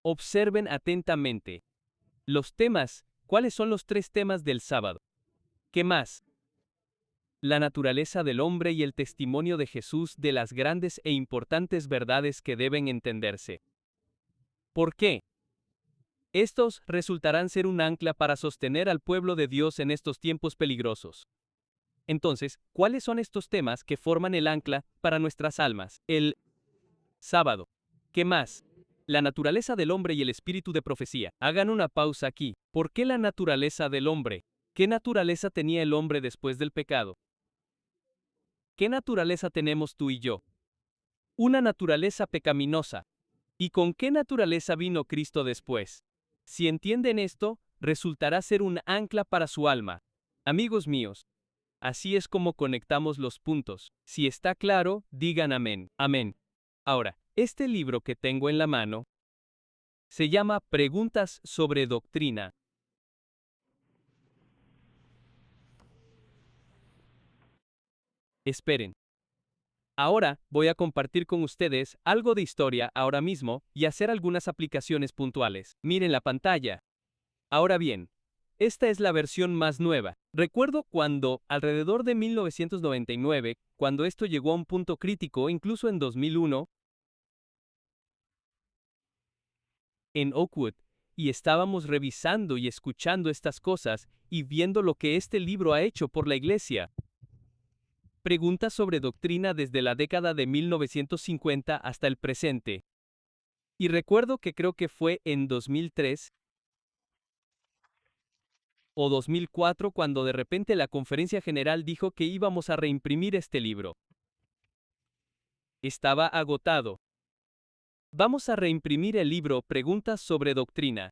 Observen atentamente. Los temas. ¿Cuáles son los 3 temas del sábado? ¿Qué más? La naturaleza del hombre y el testimonio de Jesús de las grandes e importantes verdades que deben entenderse. ¿Por qué? Estos resultarán ser un ancla para sostener al pueblo de Dios en estos tiempos peligrosos. Entonces, ¿cuáles son estos temas que forman el ancla para nuestras almas? El sábado. ¿Qué más? La naturaleza del hombre y el espíritu de profecía. Hagan una pausa aquí. ¿Por qué la naturaleza del hombre? ¿Qué naturaleza tenía el hombre después del pecado? ¿Qué naturaleza tenemos tú y yo? Una naturaleza pecaminosa. ¿Y con qué naturaleza vino Cristo después? Si entienden esto, resultará ser un ancla para su alma. Amigos míos, así es como conectamos los puntos. Si está claro, digan amén. Amén. Ahora, este libro que tengo en la mano se llama Preguntas sobre Doctrina. Esperen. Ahora voy a compartir con ustedes algo de historia ahora mismo y hacer algunas aplicaciones puntuales. Miren la pantalla. Ahora bien, esta es la versión más nueva. Recuerdo cuando, alrededor de 1999, cuando esto llegó a un punto crítico, incluso en 2001, en Oakwood, y estábamos revisando y escuchando estas cosas y viendo lo que este libro ha hecho por la iglesia. Preguntas sobre doctrina desde la década de 1950 hasta el presente. Y recuerdo que creo que fue en 2003 o 2004 cuando de repente la conferencia general dijo que íbamos a reimprimir este libro. Estaba agotado. Vamos a reimprimir el libro Preguntas sobre Doctrina.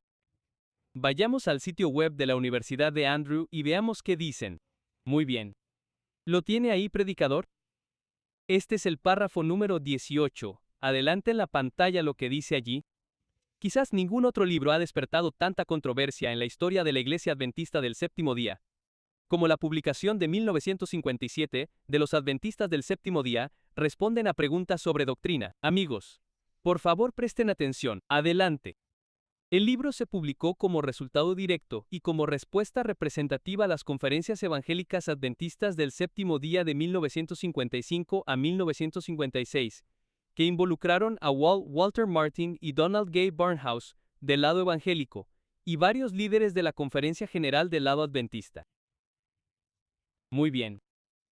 Vayamos al sitio web de la Universidad de Andrew y veamos qué dicen. Muy bien. ¿Lo tiene ahí, predicador? Este es el párrafo número 18. Adelante en la pantalla lo que dice allí. Quizás ningún otro libro ha despertado tanta controversia en la historia de la Iglesia Adventista del Séptimo Día, como la publicación de 1957 de los Adventistas del Séptimo Día responden a preguntas sobre doctrina. Amigos, por favor presten atención. Adelante. El libro se publicó como resultado directo y como respuesta representativa a las conferencias evangélicas adventistas del Séptimo Día de 1955 a 1956, que involucraron a Walter Martin y Donald Gay Barnhouse, del lado evangélico, y varios líderes de la Conferencia General del lado adventista. Muy bien.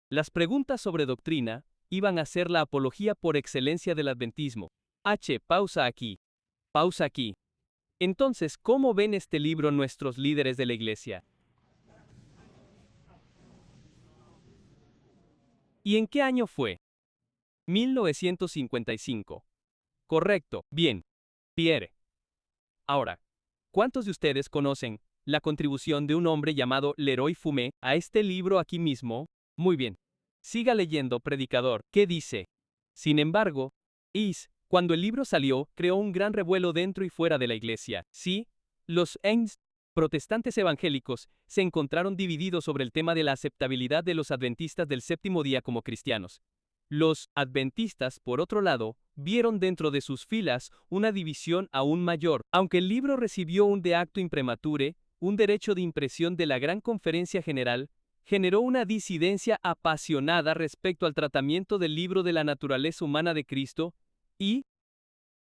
Las preguntas sobre doctrina iban a ser la apología por excelencia del adventismo. Pausa aquí. Pausa aquí. Entonces, ¿cómo ven este libro nuestros líderes de la iglesia? ¿Y en qué año fue? 1955. Correcto. Bien. Pierre. Ahora, ¿cuántos de ustedes conocen la contribución de un hombre llamado Leroy Fumé a este libro aquí mismo? Muy bien. Siga leyendo, predicador. ¿Qué dice? Sin embargo, cuando el libro salió, creó un gran revuelo dentro y fuera de la iglesia. Sí, los protestantes evangélicos se encontraron divididos sobre el tema de la aceptabilidad de los adventistas del séptimo día como cristianos. Los adventistas, por otro lado, vieron dentro de sus filas una división aún mayor. Aunque el libro recibió un de acto imprimatur, un derecho de impresión de la Gran Conferencia General, generó una disidencia apasionada respecto al tratamiento del libro de la naturaleza humana de Cristo y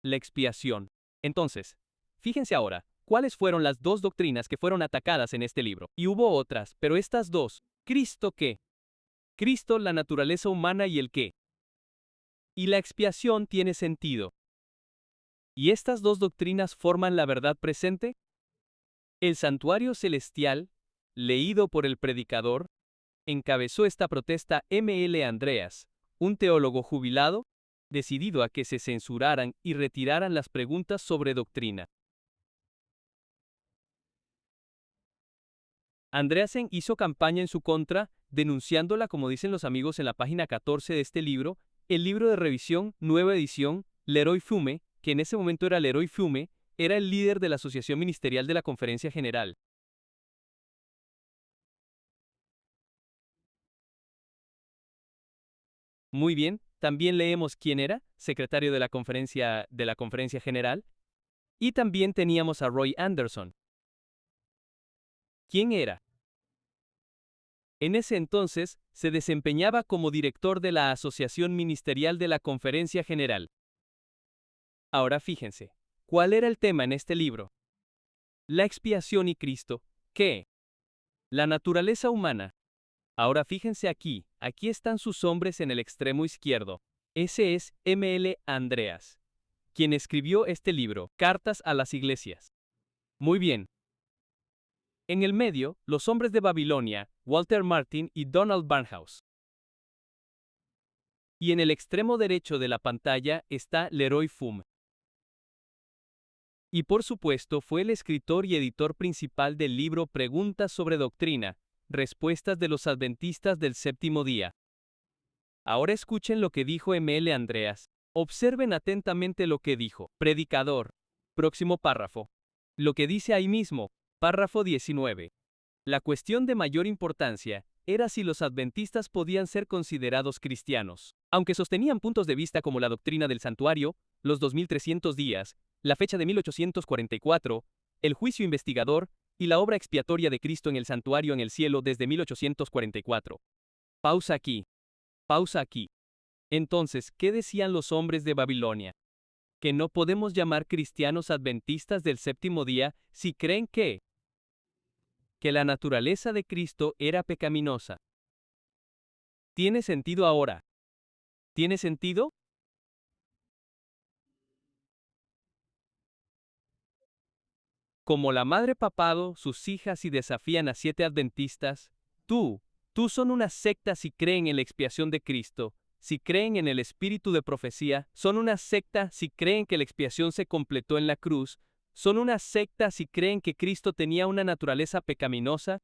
la expiación. Entonces, fíjense ahora, cuáles fueron las dos doctrinas que fueron atacadas en este libro. Y hubo otras, pero estas dos. ¿Cristo qué? Cristo, la naturaleza humana y el qué. Y la expiación tiene sentido. ¿Y estas dos doctrinas forman la verdad presente? El santuario celestial, leído por el predicador, encabezó esta protesta M.L. Andreas, un teólogo jubilado, decidido a que se censuraran y retiraran las preguntas sobre doctrina. Andreasen hizo campaña en su contra, denunciándola, como dicen los amigos en la página 14 de este libro, el libro de revisión, nueva edición, Leroy Fume, que en ese momento era Leroy Fume, era el líder de la Asociación Ministerial de la Conferencia General. Muy bien, también leemos quién era, secretario de la Conferencia General, y también teníamos a Roy Anderson. ¿Quién era? En ese entonces, se desempeñaba como director de la Asociación Ministerial de la Conferencia General. Ahora fíjense, ¿cuál era el tema en este libro? La expiación y Cristo, ¿qué? La naturaleza humana. Ahora fíjense aquí están sus hombres en el extremo izquierdo. Ese es M.L. Andreas, quien escribió este libro, Cartas a las Iglesias. Muy bien. En el medio, los hombres de Babilonia, Walter Martin y Donald Barnhouse. Y en el extremo derecho de la pantalla está Leroy Fume. Y por supuesto fue el escritor y editor principal del libro Preguntas sobre Doctrina, Respuestas de los Adventistas del Séptimo Día. Ahora escuchen lo que dijo M.L. Andreas. Observen atentamente lo que dijo. Predicador. Próximo párrafo. Lo que dice ahí mismo. Párrafo 19. La cuestión de mayor importancia era si los adventistas podían ser considerados cristianos. Aunque sostenían puntos de vista como la doctrina del santuario, los 2300 días, la fecha de 1844, el juicio investigador y la obra expiatoria de Cristo en el santuario en el cielo desde 1844. Pausa aquí. Pausa aquí. Entonces, ¿qué decían los hombres de Babilonia? Que no podemos llamar cristianos adventistas del séptimo día si creen que la naturaleza de Cristo era pecaminosa. ¿Tiene sentido ahora? ¿Tiene sentido? Como la madre papado, sus hijas y desafían a 7 adventistas, tú son una secta si creen en la expiación de Cristo, si creen en el espíritu de profecía, son una secta si creen que la expiación se completó en la cruz, son una secta si creen que Cristo tenía una naturaleza pecaminosa.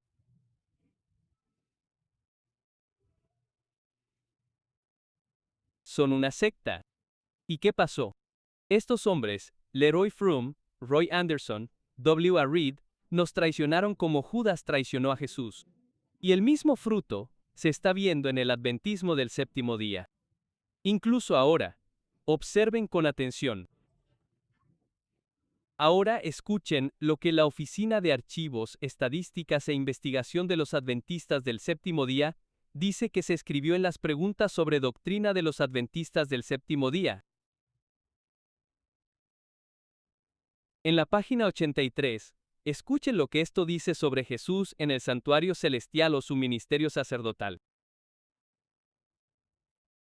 Son una secta. ¿Y qué pasó? Estos hombres, Leroy Froome, Roy Anderson, W. A. Reed, nos traicionaron como Judas traicionó a Jesús. Y el mismo fruto se está viendo en el adventismo del séptimo día. Incluso ahora, observen con atención. Ahora escuchen lo que la Oficina de Archivos, Estadísticas e Investigación de los Adventistas del Séptimo Día dice que se escribió en las preguntas sobre doctrina de los Adventistas del Séptimo Día. En la página 83, escuchen lo que esto dice sobre Jesús en el santuario celestial o su ministerio sacerdotal.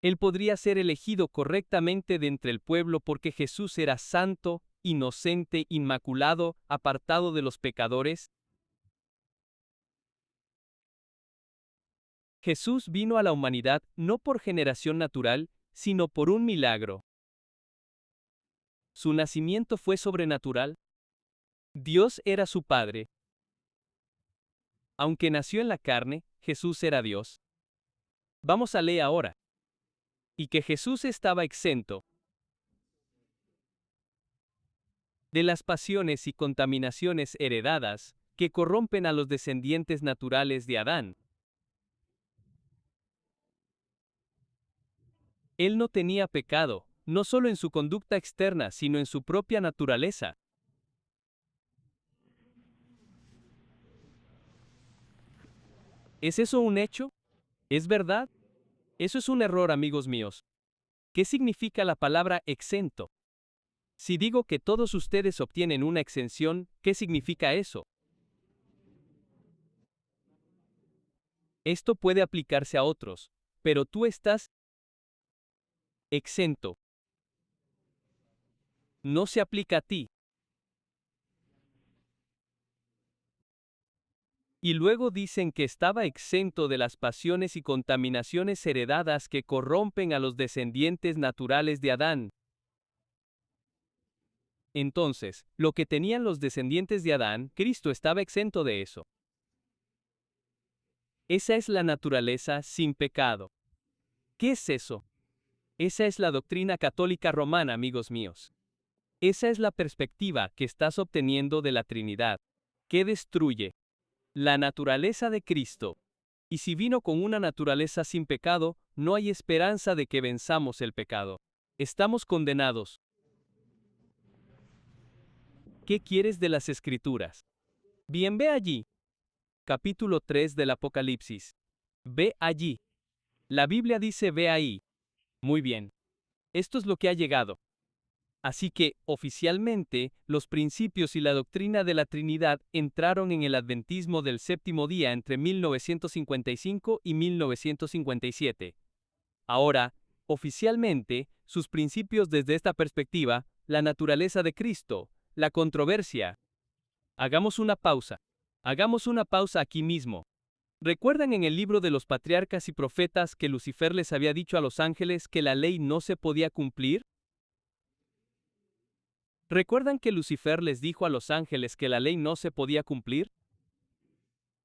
Él podría ser elegido correctamente de entre el pueblo porque Jesús era santo, inocente, inmaculado, apartado de los pecadores. Jesús vino a la humanidad no por generación natural, sino por un milagro. Su nacimiento fue sobrenatural. Dios era su Padre. Aunque nació en la carne, Jesús era Dios. Vamos a leer ahora. Y que Jesús estaba exento de las pasiones y contaminaciones heredadas que corrompen a los descendientes naturales de Adán. Él no tenía pecado, no solo en su conducta externa, sino en su propia naturaleza. ¿Es eso un hecho? ¿Es verdad? Eso es un error, amigos míos. ¿Qué significa la palabra exento? Si digo que todos ustedes obtienen una exención, ¿qué significa eso? Esto puede aplicarse a otros, pero tú estás exento. No se aplica a ti. Y luego dicen que estaba exento de las pasiones y contaminaciones heredadas que corrompen a los descendientes naturales de Adán. Entonces, lo que tenían los descendientes de Adán, Cristo estaba exento de eso. Esa es la naturaleza sin pecado. ¿Qué es eso? Esa es la doctrina católica romana, amigos míos. Esa es la perspectiva que estás obteniendo de la Trinidad, que destruye la naturaleza de Cristo. Y si vino con una naturaleza sin pecado, no hay esperanza de que venzamos el pecado. Estamos condenados. ¿Qué quieres de las Escrituras? Bien, ve allí. Capítulo 3 del Apocalipsis. Ve allí. La Biblia dice ve ahí. Muy bien. Esto es lo que ha llegado. Así que, oficialmente, los principios y la doctrina de la Trinidad entraron en el adventismo del séptimo día entre 1955 y 1957. Ahora, oficialmente, sus principios desde esta perspectiva, la naturaleza de Cristo, la controversia. Hagamos una pausa. Hagamos una pausa aquí mismo. ¿Recuerdan en el libro de los patriarcas y profetas que Lucifer les había dicho a los ángeles que la ley no se podía cumplir? ¿Recuerdan que Lucifer les dijo a los ángeles que la ley no se podía cumplir?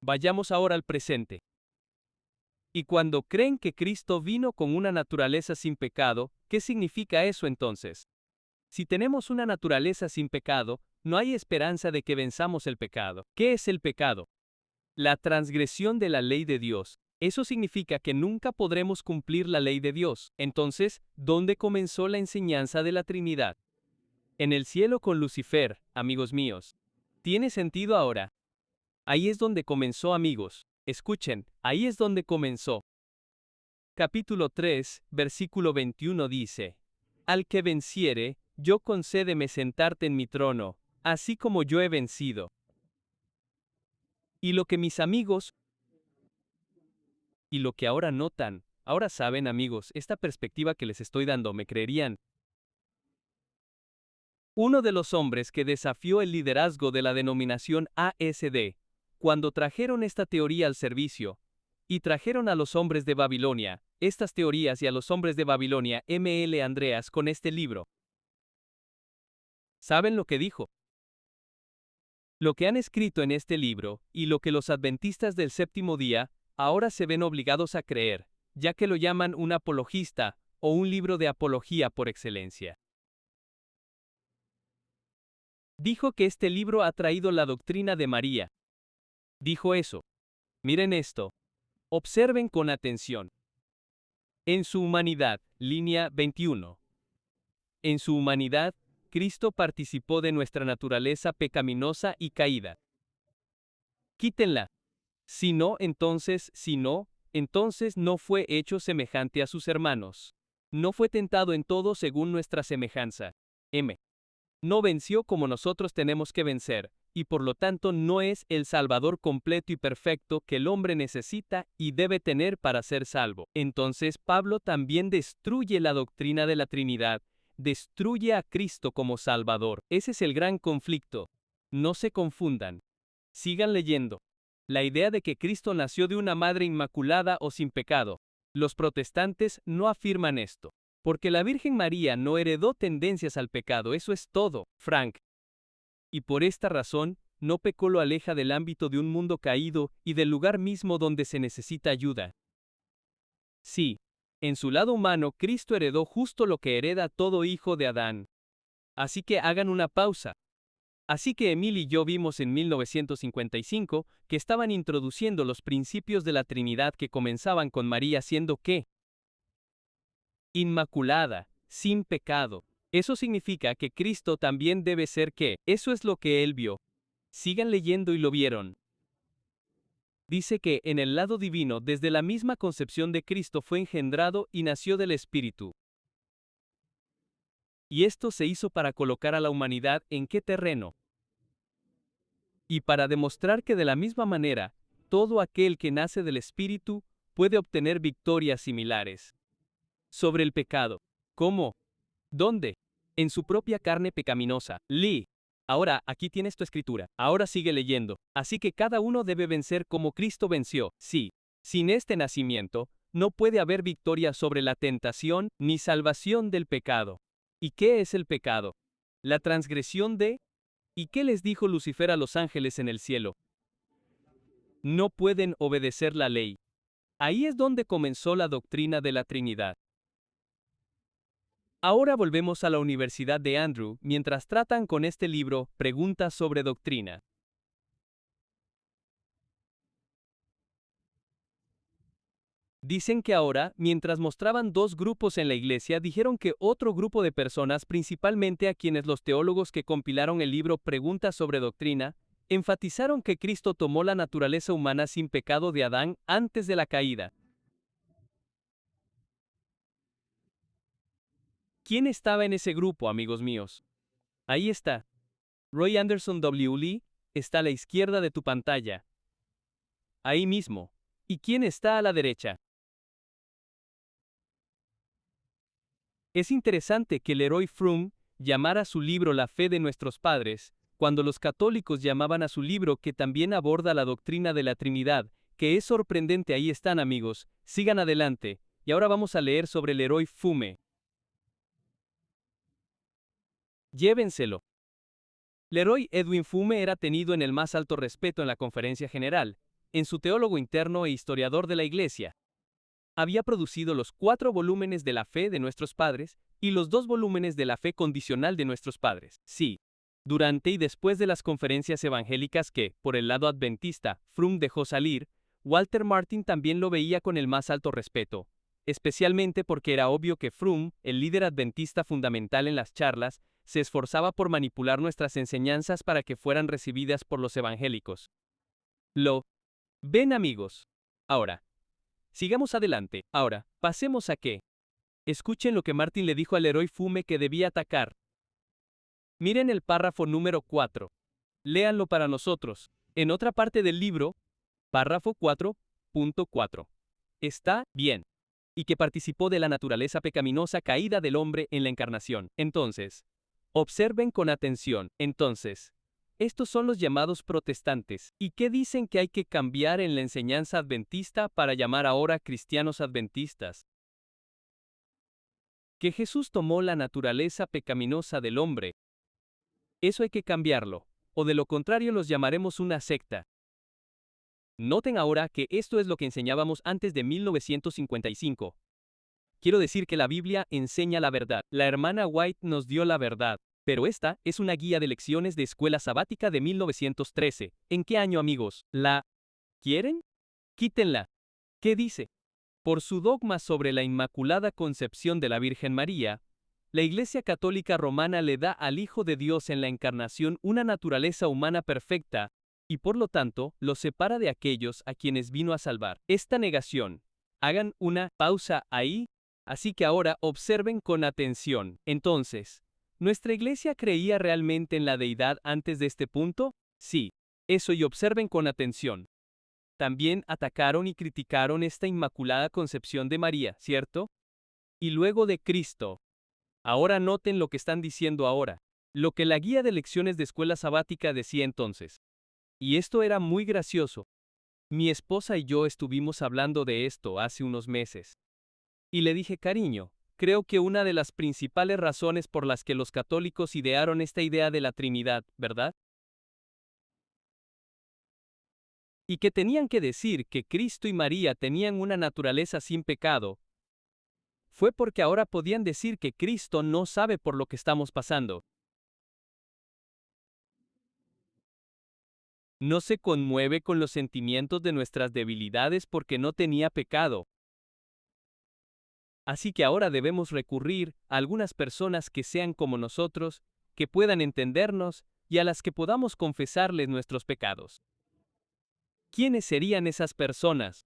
Vayamos ahora al presente. Y cuando creen que Cristo vino con una naturaleza sin pecado, ¿qué significa eso entonces? Si tenemos una naturaleza sin pecado, no hay esperanza de que venzamos el pecado. ¿Qué es el pecado? La transgresión de la ley de Dios. Eso significa que nunca podremos cumplir la ley de Dios. Entonces, ¿dónde comenzó la enseñanza de la Trinidad? En el cielo con Lucifer, amigos míos. ¿Tiene sentido ahora? Ahí es donde comenzó, amigos. Escuchen, ahí es donde comenzó. Capítulo 3, versículo 21 dice: Al que venciere, yo concédeme sentarte en mi trono, así como yo he vencido. Y lo que mis amigos, y lo que ahora notan, ahora saben, amigos, esta perspectiva que les estoy dando, ¿me creerían? Uno de los hombres que desafió el liderazgo de la denominación ASD, cuando trajeron esta teoría al servicio, y trajeron a los hombres de Babilonia, estas teorías y a los hombres de Babilonia, M.L. Andreas con este libro. ¿Saben lo que dijo? Lo que han escrito en este libro, y lo que los adventistas del séptimo día, ahora se ven obligados a creer, ya que lo llaman un apologista, o un libro de apología por excelencia. Dijo que este libro ha traído la doctrina de María. Dijo eso. Miren esto. Observen con atención. En su humanidad, línea 21. En su humanidad, Cristo participó de nuestra naturaleza pecaminosa y caída. Quítenla. Si no, entonces no fue hecho semejante a sus hermanos. No fue tentado en todo según nuestra semejanza. M. No venció como nosotros tenemos que vencer, y por lo tanto no es el Salvador completo y perfecto que el hombre necesita y debe tener para ser salvo. Entonces Pablo también destruye la doctrina de la Trinidad, destruye a Cristo como Salvador. Ese es el gran conflicto. No se confundan. Sigan leyendo. La idea de que Cristo nació de una madre inmaculada o sin pecado. Los protestantes no afirman esto. Porque la Virgen María no heredó tendencias al pecado, eso es todo, Frank. Y por esta razón, no pecó lo aleja del ámbito de un mundo caído y del lugar mismo donde se necesita ayuda. Sí, en su lado humano, Cristo heredó justo lo que hereda todo hijo de Adán. Así que hagan una pausa. Así que Emil y yo vimos en 1955 que estaban introduciendo los principios de la Trinidad que comenzaban con María siendo ¿qué? Inmaculada, sin pecado. Eso significa que Cristo también debe ser ¿qué? Eso es lo que él vio. Sigan leyendo y lo vieron. Dice que en el lado divino, desde la misma concepción de Cristo fue engendrado y nació del Espíritu. Y esto se hizo para colocar a la humanidad en qué terreno. Y para demostrar que de la misma manera, todo aquel que nace del Espíritu puede obtener victorias similares. Sobre el pecado. ¿Cómo? ¿Dónde? En su propia carne pecaminosa. Lee. Ahora, aquí tienes tu escritura. Ahora sigue leyendo. Así que cada uno debe vencer como Cristo venció. Sí. Sin este nacimiento, no puede haber victoria sobre la tentación ni salvación del pecado. ¿Y qué es el pecado? La transgresión de... ¿Y qué les dijo Lucifer a los ángeles en el cielo? No pueden obedecer la ley. Ahí es donde comenzó la doctrina de la Trinidad. Ahora volvemos a la Universidad de Andrew mientras tratan con este libro Preguntas sobre Doctrina. Dicen que ahora, mientras mostraban dos grupos en la iglesia, dijeron que otro grupo de personas, principalmente a quienes los teólogos que compilaron el libro Preguntas sobre Doctrina, enfatizaron que Cristo tomó la naturaleza humana sin pecado de Adán antes de la caída. ¿Quién estaba en ese grupo, amigos míos? Ahí está. Roy Anderson W. Lee está a la izquierda de tu pantalla. Ahí mismo. ¿Y quién está a la derecha? Es interesante que Leroy Froom llamara a su libro La fe de nuestros padres, cuando los católicos llamaban a su libro que también aborda la doctrina de la Trinidad, que es sorprendente. Ahí están, amigos, sigan adelante, y ahora vamos a leer sobre Leroy Fume. Llévenselo. Leroy Edwin Fume era tenido en el más alto respeto en la Conferencia General, en su teólogo interno e historiador de la Iglesia. Había producido los 4 volúmenes de la fe de nuestros padres y los 2 volúmenes de la fe condicional de nuestros padres. Sí. Durante y después de las conferencias evangélicas que, por el lado adventista, Fromm dejó salir, Walter Martin también lo veía con el más alto respeto, especialmente porque era obvio que Fromm, el líder adventista fundamental en las charlas, se esforzaba por manipular nuestras enseñanzas para que fueran recibidas por los evangélicos. Lo ven, amigos. Ahora, sigamos adelante. Ahora, pasemos a qué. Escuchen lo que Martin le dijo al Leroy Fume que debía atacar. Miren el párrafo número 4. Léanlo para nosotros. En otra parte del libro, párrafo 4.4. Está bien. Y que participó de la naturaleza pecaminosa caída del hombre en la encarnación. Entonces, observen con atención. Entonces, estos son los llamados protestantes. ¿Y qué dicen que hay que cambiar en la enseñanza adventista para llamar ahora cristianos adventistas? Que Jesús tomó la naturaleza pecaminosa del hombre. Eso hay que cambiarlo, o de lo contrario los llamaremos una secta. Noten ahora que esto es lo que enseñábamos antes de 1955. Quiero decir que la Biblia enseña la verdad. La hermana White nos dio la verdad. Pero esta es una guía de lecciones de escuela sabática de 1913. ¿En qué año, amigos? ¿La quieren? Quítenla. ¿Qué dice? Por su dogma sobre la Inmaculada Concepción de la Virgen María, la Iglesia Católica Romana le da al Hijo de Dios en la Encarnación una naturaleza humana perfecta, y por lo tanto, lo separa de aquellos a quienes vino a salvar. Esta negación. Hagan una pausa ahí, así que ahora observen con atención. Entonces, ¿nuestra Iglesia creía realmente en la deidad antes de este punto? Sí. Eso, y observen con atención. También atacaron y criticaron esta Inmaculada Concepción de María, ¿cierto? Y luego de Cristo. Ahora noten lo que están diciendo ahora. Lo que la guía de lecciones de escuela sabática decía entonces. Y esto era muy gracioso. Mi esposa y yo estuvimos hablando de esto hace unos meses. Y le dije, cariño, creo que una de las principales razones por las que los católicos idearon esta idea de la Trinidad, ¿verdad? Y que tenían que decir que Cristo y María tenían una naturaleza sin pecado, fue porque ahora podían decir que Cristo no sabe por lo que estamos pasando. No se conmueve con los sentimientos de nuestras debilidades porque no tenía pecado. Así que ahora debemos recurrir a algunas personas que sean como nosotros, que puedan entendernos y a las que podamos confesarles nuestros pecados. ¿Quiénes serían esas personas?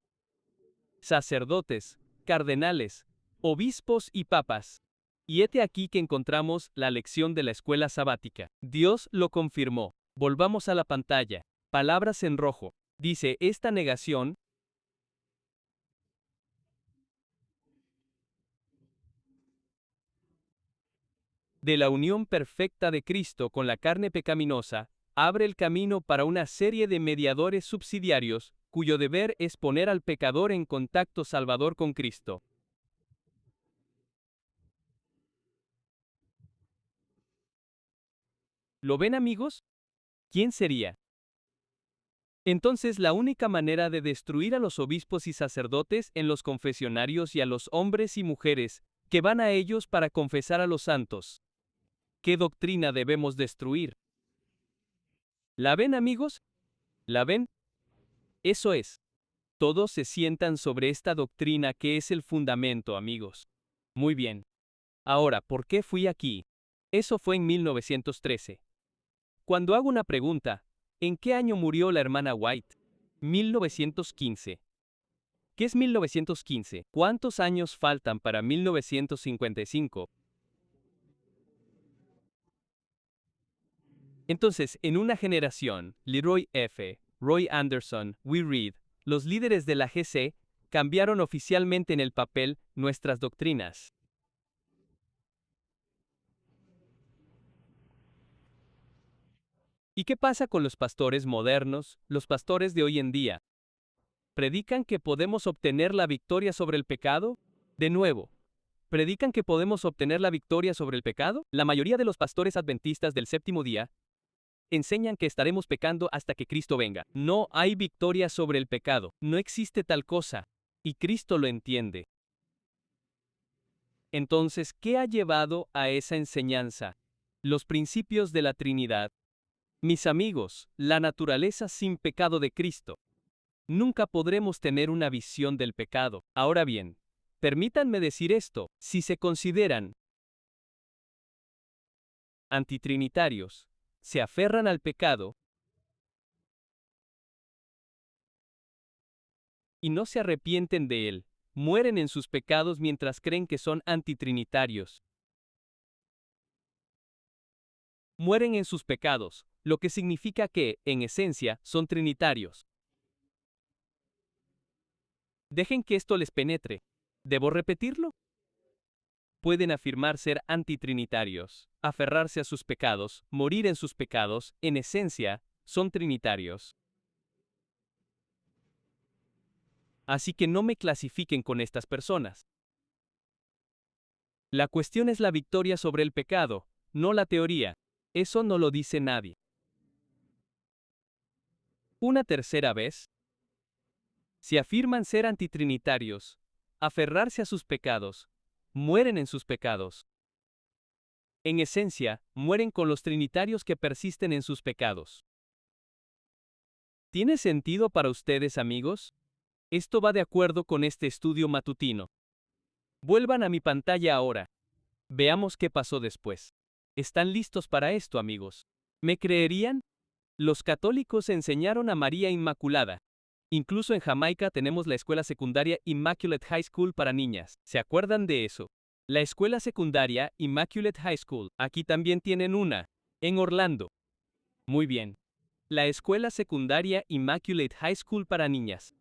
Sacerdotes, cardenales, obispos y papas. Y hete aquí que encontramos la lección de la escuela sabática. Dios lo confirmó. Volvamos a la pantalla. Palabras en rojo. Dice, esta negación de la unión perfecta de Cristo con la carne pecaminosa, abre el camino para una serie de mediadores subsidiarios, cuyo deber es poner al pecador en contacto salvador con Cristo. ¿Lo ven, amigos? ¿Quién sería? Entonces la única manera de destruir a los obispos y sacerdotes en los confesionarios y a los hombres y mujeres que van a ellos para confesar a los santos. ¿Qué doctrina debemos destruir? ¿La ven, amigos? ¿La ven? Eso es. Todos se sientan sobre esta doctrina que es el fundamento, amigos. Muy bien. Ahora, ¿por qué fui aquí? Eso fue en 1913. Cuando hago una pregunta, ¿en qué año murió la hermana White? 1915. ¿Qué es 1915? ¿Cuántos años faltan para 1955? Entonces, en una generación, Leroy F., Roy Anderson, We Read, los líderes de la GC, cambiaron oficialmente en el papel nuestras doctrinas. ¿Y qué pasa con los pastores modernos, los pastores de hoy en día? ¿Predican que podemos obtener la victoria sobre el pecado? De nuevo, ¿predican que podemos obtener la victoria sobre el pecado? La mayoría de los pastores adventistas del séptimo día enseñan que estaremos pecando hasta que Cristo venga. No hay victoria sobre el pecado, no existe tal cosa, y Cristo lo entiende. Entonces, ¿qué ha llevado a esa enseñanza? Los principios de la Trinidad. Mis amigos, la naturaleza sin pecado de Cristo. Nunca podremos tener una visión del pecado. Ahora bien, permítanme decir esto, si se consideran antitrinitarios, se aferran al pecado y no se arrepienten de él, mueren en sus pecados mientras creen que son antitrinitarios. Mueren en sus pecados, lo que significa que, en esencia, son trinitarios. Dejen que esto les penetre. ¿Debo repetirlo? Pueden afirmar ser antitrinitarios, aferrarse a sus pecados, morir en sus pecados, en esencia, son trinitarios. Así que no me clasifiquen con estas personas. La cuestión es la victoria sobre el pecado, no la teoría. Eso no lo dice nadie. Una tercera vez, si afirman ser antitrinitarios, aferrarse a sus pecados, mueren en sus pecados. En esencia, mueren con los trinitarios que persisten en sus pecados. ¿Tiene sentido para ustedes, amigos? Esto va de acuerdo con este estudio matutino. Vuelvan a mi pantalla ahora. Veamos qué pasó después. ¿Están listos para esto, amigos? ¿Me creerían? Los católicos enseñaron a María Inmaculada. Incluso en Jamaica tenemos la escuela secundaria Immaculate High School para niñas. ¿Se acuerdan de eso? La escuela secundaria Immaculate High School. Aquí también tienen una. En Orlando. Muy bien. La escuela secundaria Immaculate High School para niñas.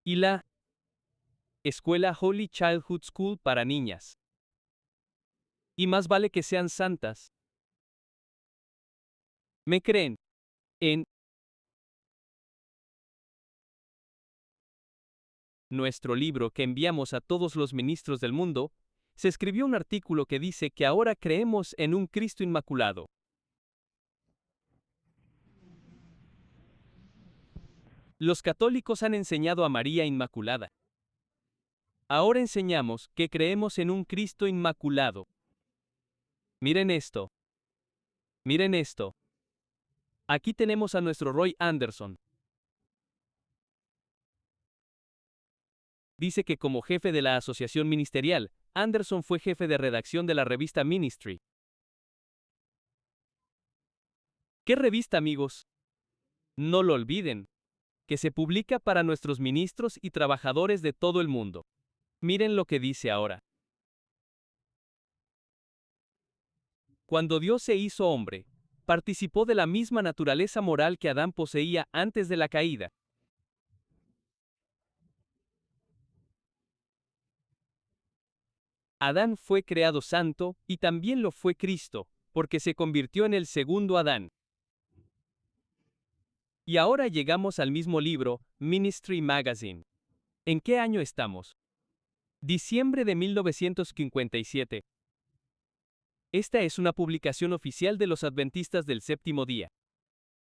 Y la escuela Holy Childhood School para niñas. Y más vale que sean santas. ¿Me creen? En nuestro libro que enviamos a todos los ministros del mundo, se escribió un artículo que dice que ahora creemos en un Cristo inmaculado. Los católicos han enseñado a María Inmaculada. Ahora enseñamos que creemos en un Cristo inmaculado. Miren esto. Miren esto. Aquí tenemos a nuestro Roy Anderson. Dice que como jefe de la asociación ministerial, Anderson fue jefe de redacción de la revista Ministry. ¿Qué revista, amigos? No lo olviden, que se publica para nuestros ministros y trabajadores de todo el mundo. Miren lo que dice ahora. Cuando Dios se hizo hombre, participó de la misma naturaleza moral que Adán poseía antes de la caída. Adán fue creado santo, y también lo fue Cristo, porque se convirtió en el segundo Adán. Y ahora llegamos al mismo libro, Ministry Magazine. ¿En qué año estamos? Diciembre de 1957. Esta es una publicación oficial de los adventistas del séptimo día.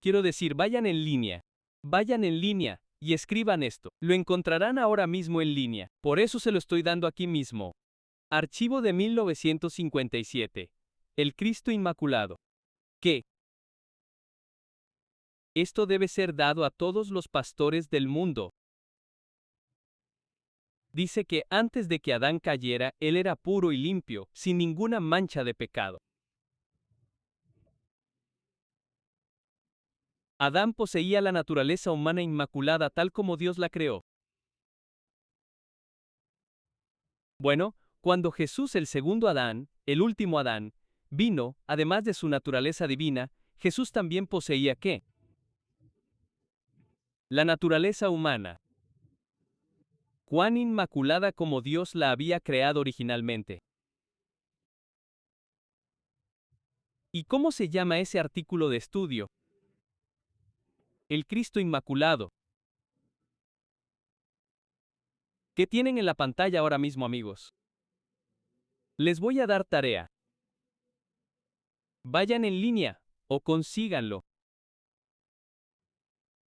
Quiero decir, vayan en línea, y escriban esto. Lo encontrarán ahora mismo en línea, por eso se lo estoy dando aquí mismo. Archivo de 1957. El Cristo Inmaculado. ¿Qué? Esto debe ser dado a todos los pastores del mundo. Dice que antes de que Adán cayera, él era puro y limpio, sin ninguna mancha de pecado. Adán poseía la naturaleza humana inmaculada tal como Dios la creó. Bueno, cuando Jesús, el segundo Adán, el último Adán, vino, además de su naturaleza divina, Jesús también poseía ¿qué? La naturaleza humana. Cuán inmaculada como Dios la había creado originalmente. ¿Y cómo se llama ese artículo de estudio? El Cristo Inmaculado. ¿Qué tienen en la pantalla ahora mismo, amigos? Les voy a dar tarea. Vayan en línea, o consíganlo.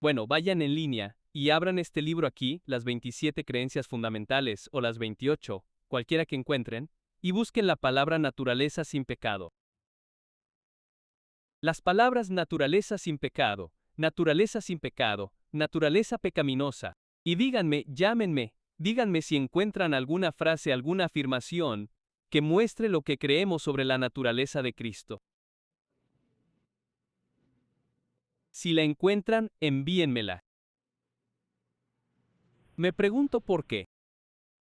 Bueno, vayan en línea, y abran este libro aquí, las 27 creencias fundamentales, o las 28, cualquiera que encuentren, y busquen la palabra naturaleza sin pecado. Las palabras naturaleza sin pecado, naturaleza pecaminosa, y díganme, llámenme, díganme si encuentran alguna frase, alguna afirmación, que muestre lo que creemos sobre la naturaleza de Cristo. Si la encuentran, envíenmela. Me pregunto por qué.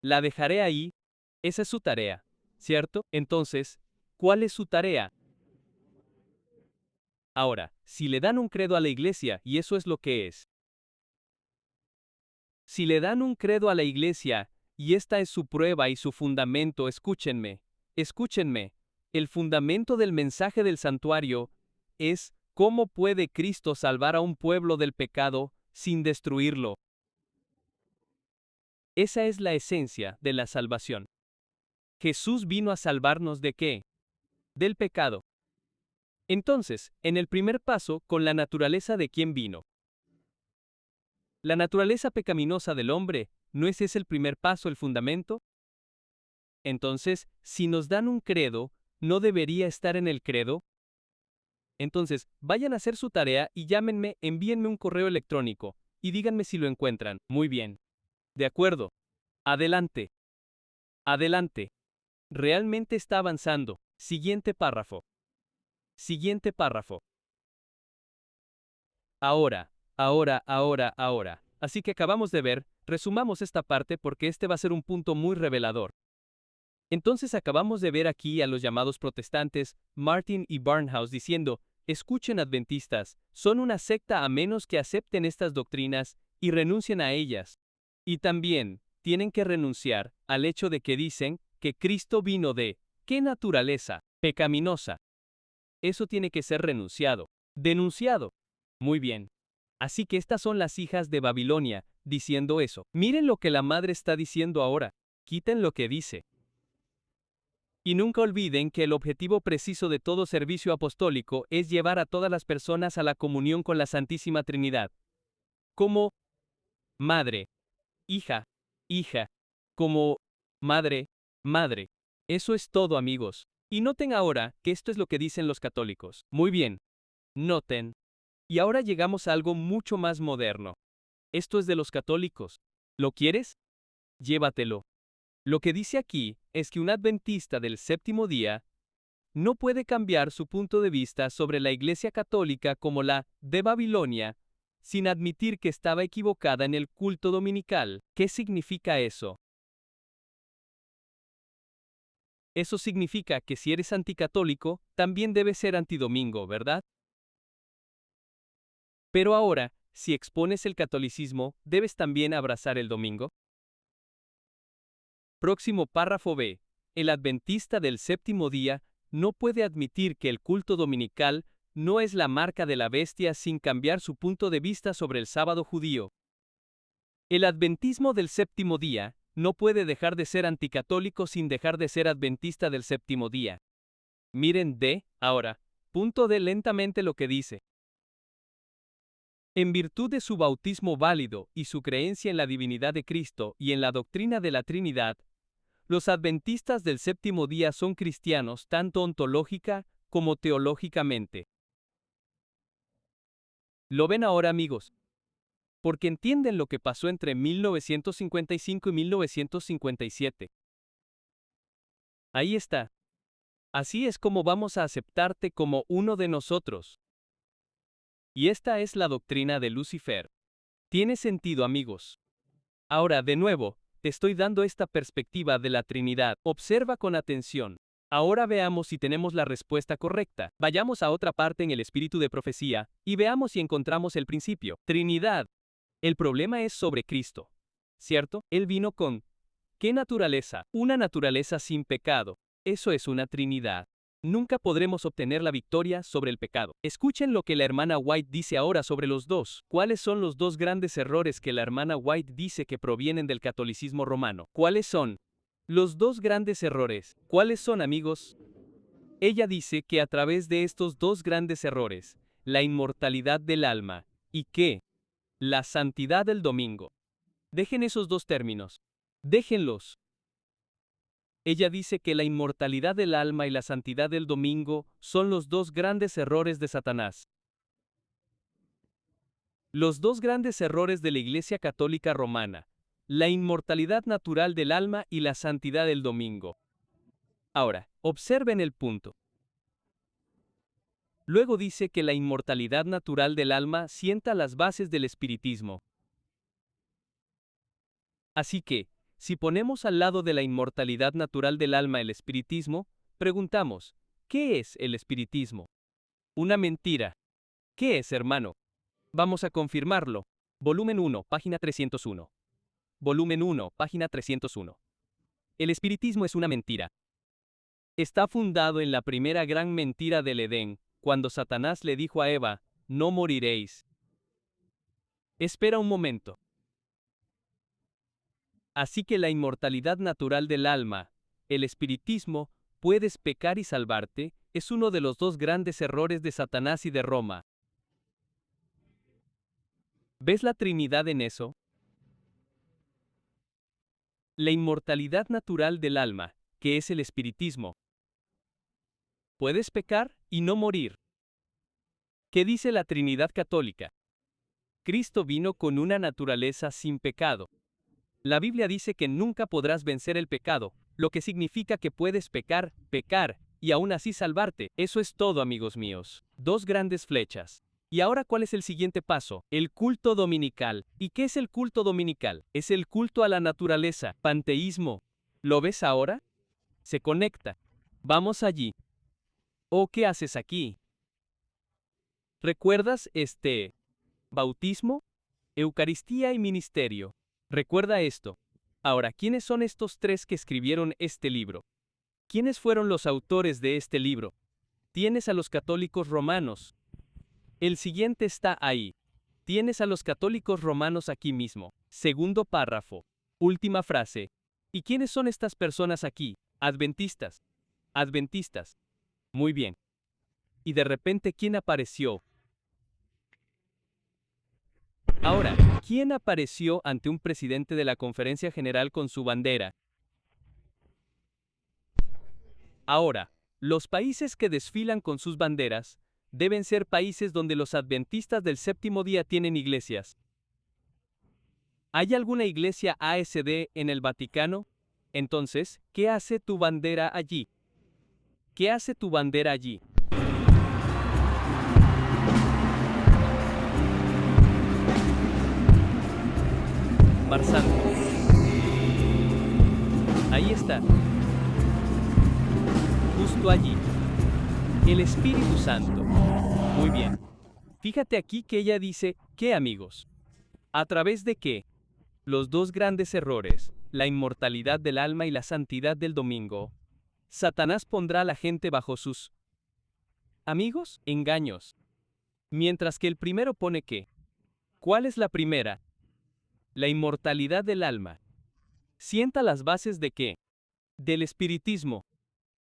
La dejaré ahí, esa es su tarea, ¿cierto? Entonces, ¿cuál es su tarea? Ahora, si le dan un credo a la iglesia, y eso es lo que es. Si le dan un credo a la iglesia, y esta es su prueba y su fundamento, escúchenme, el fundamento del mensaje del santuario es cómo puede Cristo salvar a un pueblo del pecado sin destruirlo. Esa es la esencia de la salvación. Jesús vino a salvarnos ¿de qué? Del pecado. Entonces, en el primer paso, con la naturaleza de quién vino. La naturaleza pecaminosa del hombre, ¿no es ese el primer paso, el fundamento? Entonces, si nos dan un credo, ¿no debería estar en el credo? Entonces, vayan a hacer su tarea y llámenme, envíenme un correo electrónico, y díganme si lo encuentran. Muy bien. De acuerdo. Adelante. Adelante. Realmente está avanzando. Siguiente párrafo. Siguiente párrafo. Ahora. Así que acabamos de ver, resumamos esta parte porque este va a ser un punto muy revelador. Entonces acabamos de ver aquí a los llamados protestantes, Martin y Barnhouse diciendo, escuchen adventistas, son una secta a menos que acepten estas doctrinas y renuncien a ellas. Y también, tienen que renunciar al hecho de que dicen que Cristo vino de, ¿qué naturaleza? Pecaminosa. Eso tiene que ser renunciado, denunciado. Muy bien. Así que estas son las hijas de Babilonia, diciendo eso. Miren lo que la madre está diciendo ahora. Quiten lo que dice. Y nunca olviden que el objetivo preciso de todo servicio apostólico es llevar a todas las personas a la comunión con la Santísima Trinidad. Como madre, hija, como madre. Eso es todo, amigos. Y noten ahora que esto es lo que dicen los católicos. Muy bien. Noten. Y ahora llegamos a algo mucho más moderno. Esto es de los católicos. ¿Lo quieres? Llévatelo. Lo que dice aquí es que un adventista del séptimo día no puede cambiar su punto de vista sobre la Iglesia Católica como la de Babilonia sin admitir que estaba equivocada en el culto dominical. ¿Qué significa eso? Eso significa que si eres anticatólico, también debes ser antidomingo, ¿verdad? Pero ahora, si expones el catolicismo, ¿debes también abrazar el domingo? Próximo párrafo B. El adventista del séptimo día no puede admitir que el culto dominical no es la marca de la bestia sin cambiar su punto de vista sobre el sábado judío. El adventismo del séptimo día no puede dejar de ser anticatólico sin dejar de ser adventista del séptimo día. Miren ahora, punto D lentamente lo que dice. En virtud de su bautismo válido y su creencia en la divinidad de Cristo y en la doctrina de la Trinidad, los adventistas del séptimo día son cristianos tanto ontológica como teológicamente. ¿Lo ven ahora, amigos? Porque entienden lo que pasó entre 1955 y 1957. Ahí está. Así es como vamos a aceptarte como uno de nosotros. Y esta es la doctrina de Lucifer. Tiene sentido, amigos. Ahora, de nuevo, te estoy dando esta perspectiva de la Trinidad. Observa con atención. Ahora veamos si tenemos la respuesta correcta. Vayamos a otra parte en el espíritu de profecía y veamos si encontramos el principio. Trinidad. El problema es sobre Cristo, ¿cierto? Él vino con ¿qué naturaleza? Una naturaleza sin pecado. Eso es una Trinidad. Nunca podremos obtener la victoria sobre el pecado. Escuchen lo que la hermana White dice ahora sobre los dos. ¿Cuáles son los dos grandes errores que la hermana White dice que provienen del catolicismo romano? ¿Cuáles son? Los dos grandes errores. ¿Cuáles son, amigos? Ella dice que a través de estos dos grandes errores, la inmortalidad del alma y que la santidad del domingo. Dejen esos dos términos. Déjenlos. Ella dice que la inmortalidad del alma y la santidad del domingo son los dos grandes errores de Satanás. Los dos grandes errores de la Iglesia Católica Romana. La inmortalidad natural del alma y la santidad del domingo. Ahora, observen el punto. Luego dice que la inmortalidad natural del alma sienta las bases del espiritismo. Así que, si ponemos al lado de la inmortalidad natural del alma el espiritismo, preguntamos, ¿qué es el espiritismo? Una mentira. ¿Qué es, hermano? Vamos a confirmarlo. Volumen 1, página 301. Volumen 1, página 301. El espiritismo es una mentira. Está fundado en la primera gran mentira del Edén, cuando Satanás le dijo a Eva, no moriréis. Espera un momento. Así que la inmortalidad natural del alma, el espiritismo, puedes pecar y salvarte, es uno de los dos grandes errores de Satanás y de Roma. ¿Ves la Trinidad en eso? La inmortalidad natural del alma, que es el espiritismo. Puedes pecar y no morir. ¿Qué dice la Trinidad católica? Cristo vino con una naturaleza sin pecado. La Biblia dice que nunca podrás vencer el pecado, lo que significa que puedes pecar, y aún así salvarte. Eso es todo, amigos míos. Dos grandes flechas. Y ahora, ¿cuál es el siguiente paso? El culto dominical. ¿Y qué es el culto dominical? Es el culto a la naturaleza, panteísmo. ¿Lo ves ahora? Se conecta. Vamos allí. ¿O qué haces aquí? ¿Recuerdas bautismo, Eucaristía y ministerio? Recuerda esto. Ahora, ¿quiénes son estos tres que escribieron este libro? ¿Quiénes fueron los autores de este libro? Tienes a los católicos romanos. El siguiente está ahí. Tienes a los católicos romanos aquí mismo. Segundo párrafo. Última frase. ¿Y quiénes son estas personas aquí? Adventistas. Adventistas. Muy bien. Y de repente, ¿quién apareció? Ahora, ¿quién apareció ante un presidente de la Conferencia General con su bandera? Ahora, los países que desfilan con sus banderas deben ser países donde los adventistas del séptimo día tienen iglesias. ¿Hay alguna iglesia ASD en el Vaticano? Entonces, ¿qué hace tu bandera allí? ¿Qué hace tu bandera allí? Mar Santo. Ahí está. Santo allí. El Espíritu Santo. Muy bien. Fíjate aquí que ella dice, ¿qué amigos? ¿A través de qué? Los dos grandes errores, la inmortalidad del alma y la santidad del domingo. Satanás pondrá a la gente bajo sus amigos, engaños. Mientras que el primero pone que. ¿Cuál es la primera? La inmortalidad del alma. Sienta las bases de qué? Del espiritismo.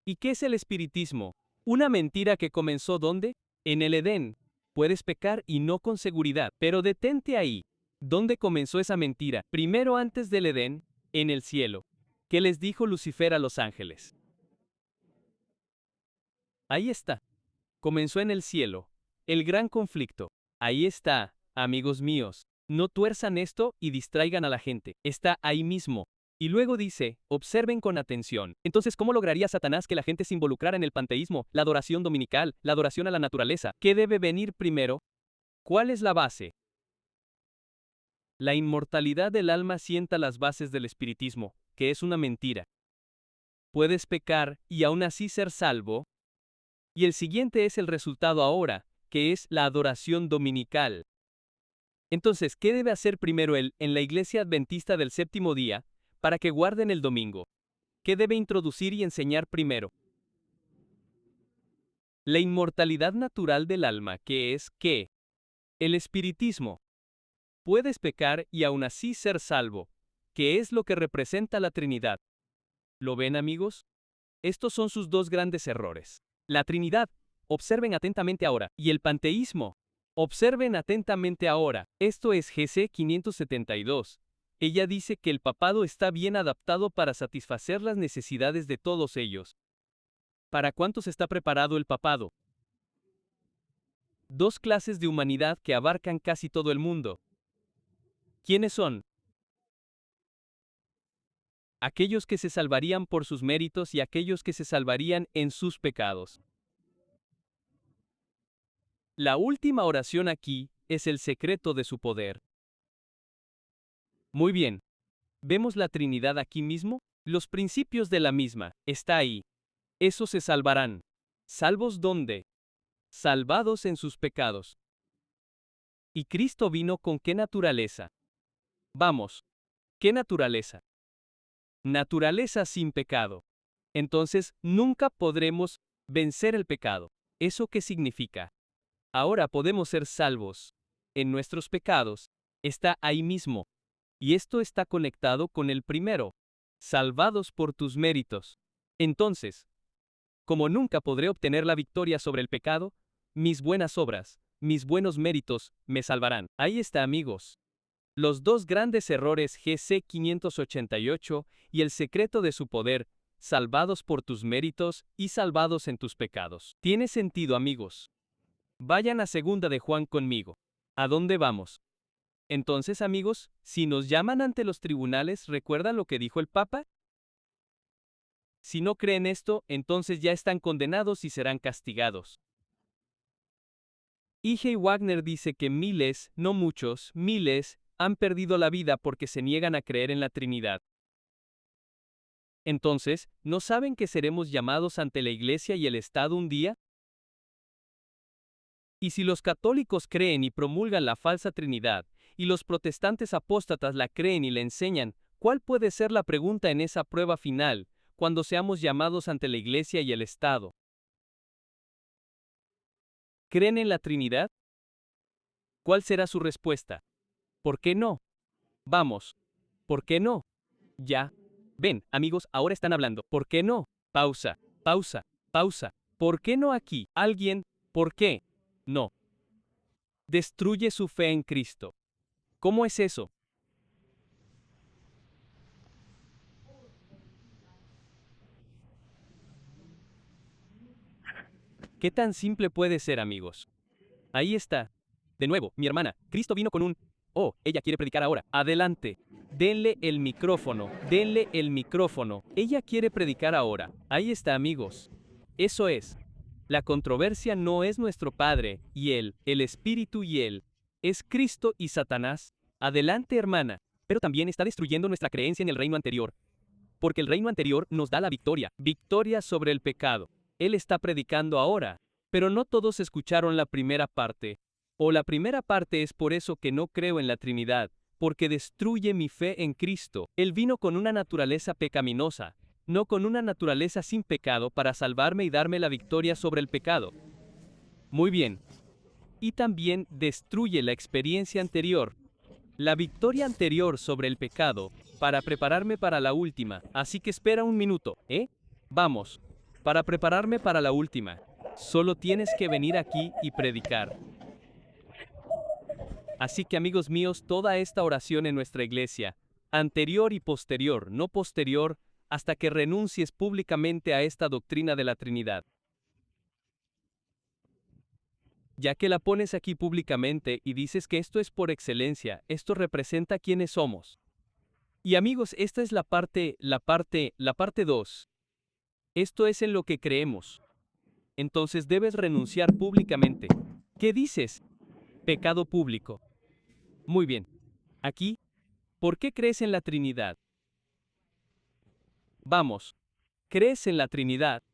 ¿Y qué es el espiritismo? Una mentira que comenzó ¿dónde? En el Edén. Puedes pecar y no con seguridad, pero detente ahí. ¿Dónde comenzó esa mentira? Primero antes del Edén, en el cielo. ¿Qué les dijo Lucifer a los ángeles? Ahí está. Comenzó en el cielo. El gran conflicto. Ahí está, amigos míos. No tuerzan esto y distraigan a la gente. Está ahí mismo. Y luego dice, observen con atención. Entonces, ¿cómo lograría Satanás que la gente se involucrara en el panteísmo, la adoración dominical, la adoración a la naturaleza? ¿Qué debe venir primero? ¿Cuál es la base? La inmortalidad del alma sienta las bases del espiritismo, que es una mentira. Puedes pecar y aún así ser salvo. Y el siguiente es el resultado ahora, que es la adoración dominical. Entonces, ¿qué debe hacer primero él en la iglesia adventista del séptimo día, para que guarden el domingo? ¿Qué debe introducir y enseñar primero? La inmortalidad natural del alma, que es, ¿qué? El espiritismo. Puedes pecar y aún así ser salvo, que es lo que representa la Trinidad. ¿Lo ven, amigos? Estos son sus dos grandes errores. La Trinidad, observen atentamente ahora, y el panteísmo. Observen atentamente ahora, esto es GC 572. Ella dice que el papado está bien adaptado para satisfacer las necesidades de todos ellos. ¿Para cuántos está preparado el papado? Dos clases de humanidad que abarcan casi todo el mundo. ¿Quiénes son? Aquellos que se salvarían por sus méritos y aquellos que se salvarían en sus pecados. La última oración aquí es el secreto de su poder. Muy bien. ¿Vemos la Trinidad aquí mismo? Los principios de la misma, está ahí. Esos se salvarán. ¿Salvos dónde? Salvados en sus pecados. ¿Y Cristo vino con qué naturaleza? Vamos. ¿Qué naturaleza? Naturaleza sin pecado. Entonces, nunca podremos vencer el pecado. ¿Eso qué significa? Ahora podemos ser salvos. En nuestros pecados. Está ahí mismo. Y esto está conectado con el primero. Salvados por tus méritos. Entonces, como nunca podré obtener la victoria sobre el pecado, mis buenas obras, mis buenos méritos, me salvarán. Ahí está, amigos. Los dos grandes errores GC 588 y el secreto de su poder, salvados por tus méritos y salvados en tus pecados. ¿Tiene sentido, amigos? Vayan a 2 de Juan conmigo. ¿A dónde vamos? Entonces, amigos, si nos llaman ante los tribunales, ¿recuerdan lo que dijo el Papa? Si no creen esto, entonces ya están condenados y serán castigados. I.G. Wagner dice que miles, no muchos, miles, han perdido la vida porque se niegan a creer en la Trinidad. Entonces, ¿no saben que seremos llamados ante la Iglesia y el Estado un día? Y si los católicos creen y promulgan la falsa Trinidad, y los protestantes apóstatas la creen y la enseñan, ¿cuál puede ser la pregunta en esa prueba final, cuando seamos llamados ante la Iglesia y el Estado? ¿Creen en la Trinidad? ¿Cuál será su respuesta? ¿Por qué no? Vamos. ¿Por qué no? Ya. Ven, amigos, ahora están hablando. ¿Por qué no? Pausa, pausa, pausa. ¿Por qué no aquí? Alguien, ¿por qué? No. Destruye su fe en Cristo. ¿Cómo es eso? ¿Qué tan simple puede ser, amigos? Ahí está. De nuevo, mi hermana, Cristo vino con un... Oh, ella quiere predicar ahora. Adelante. Denle el micrófono. Denle el micrófono. Ella quiere predicar ahora. Ahí está, amigos. Eso es. La controversia no es nuestro Padre y Él, el Espíritu y Él. Es Cristo y Satanás. Adelante, hermana. Pero también está destruyendo nuestra creencia en el reino anterior. Porque el reino anterior nos da la victoria. Victoria sobre el pecado. Él está predicando ahora, pero no todos escucharon la primera parte. O la primera parte es por eso que no creo en la Trinidad, porque destruye mi fe en Cristo. Él vino con una naturaleza pecaminosa, no con una naturaleza sin pecado para salvarme y darme la victoria sobre el pecado. Muy bien. Y también destruye la experiencia anterior, la victoria anterior sobre el pecado, para prepararme para la última. Así que espera un minuto, ¿eh? Vamos. Para prepararme para la última, solo tienes que venir aquí y predicar. Así que amigos míos, toda esta oración en nuestra iglesia, anterior y posterior, no posterior, hasta que renuncies públicamente a esta doctrina de la Trinidad. Ya que la pones aquí públicamente y dices que esto es por excelencia, esto representa quiénes somos. Y amigos, esta es la parte 2. Esto es en lo que creemos. Entonces debes renunciar públicamente. ¿Qué dices? Pecado público. Muy bien. Aquí, ¿por qué crees en la Trinidad? Vamos. ¿Crees en la Trinidad?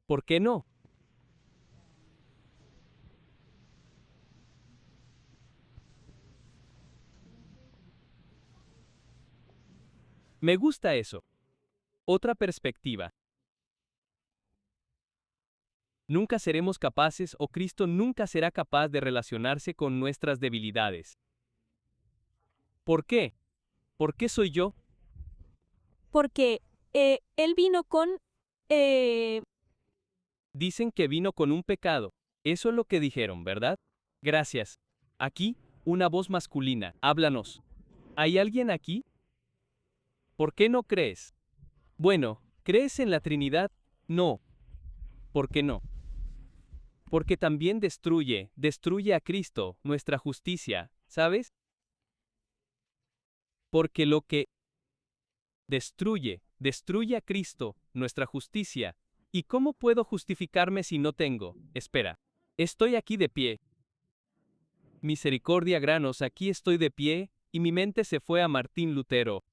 ¿Por qué no? Me gusta eso. Otra perspectiva. Nunca seremos capaces o Cristo nunca será capaz de relacionarse con nuestras debilidades. ¿Por qué? ¿Por qué soy yo? Porque Él vino con... Dicen que vino con un pecado. Eso es lo que dijeron, ¿verdad? Gracias. Aquí, una voz masculina. Háblanos. ¿Hay alguien aquí? ¿Por qué no crees? Bueno, ¿crees en la Trinidad? No. ¿Por qué no? Porque también destruye a Cristo, nuestra justicia, ¿sabes? Porque lo que destruye a Cristo, nuestra justicia. ¿Y cómo puedo justificarme si no tengo? Espera. Estoy aquí de pie. Misericordia granos, aquí estoy de pie, y mi mente se fue a Martín Lutero.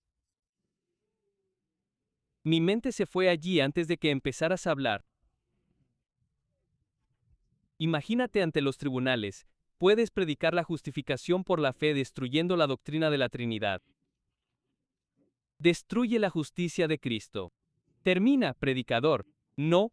Mi mente se fue allí antes de que empezaras a hablar. Imagínate ante los tribunales, puedes predicar la justificación por la fe destruyendo la doctrina de la Trinidad. Destruye la justicia de Cristo. Termina, predicador. No.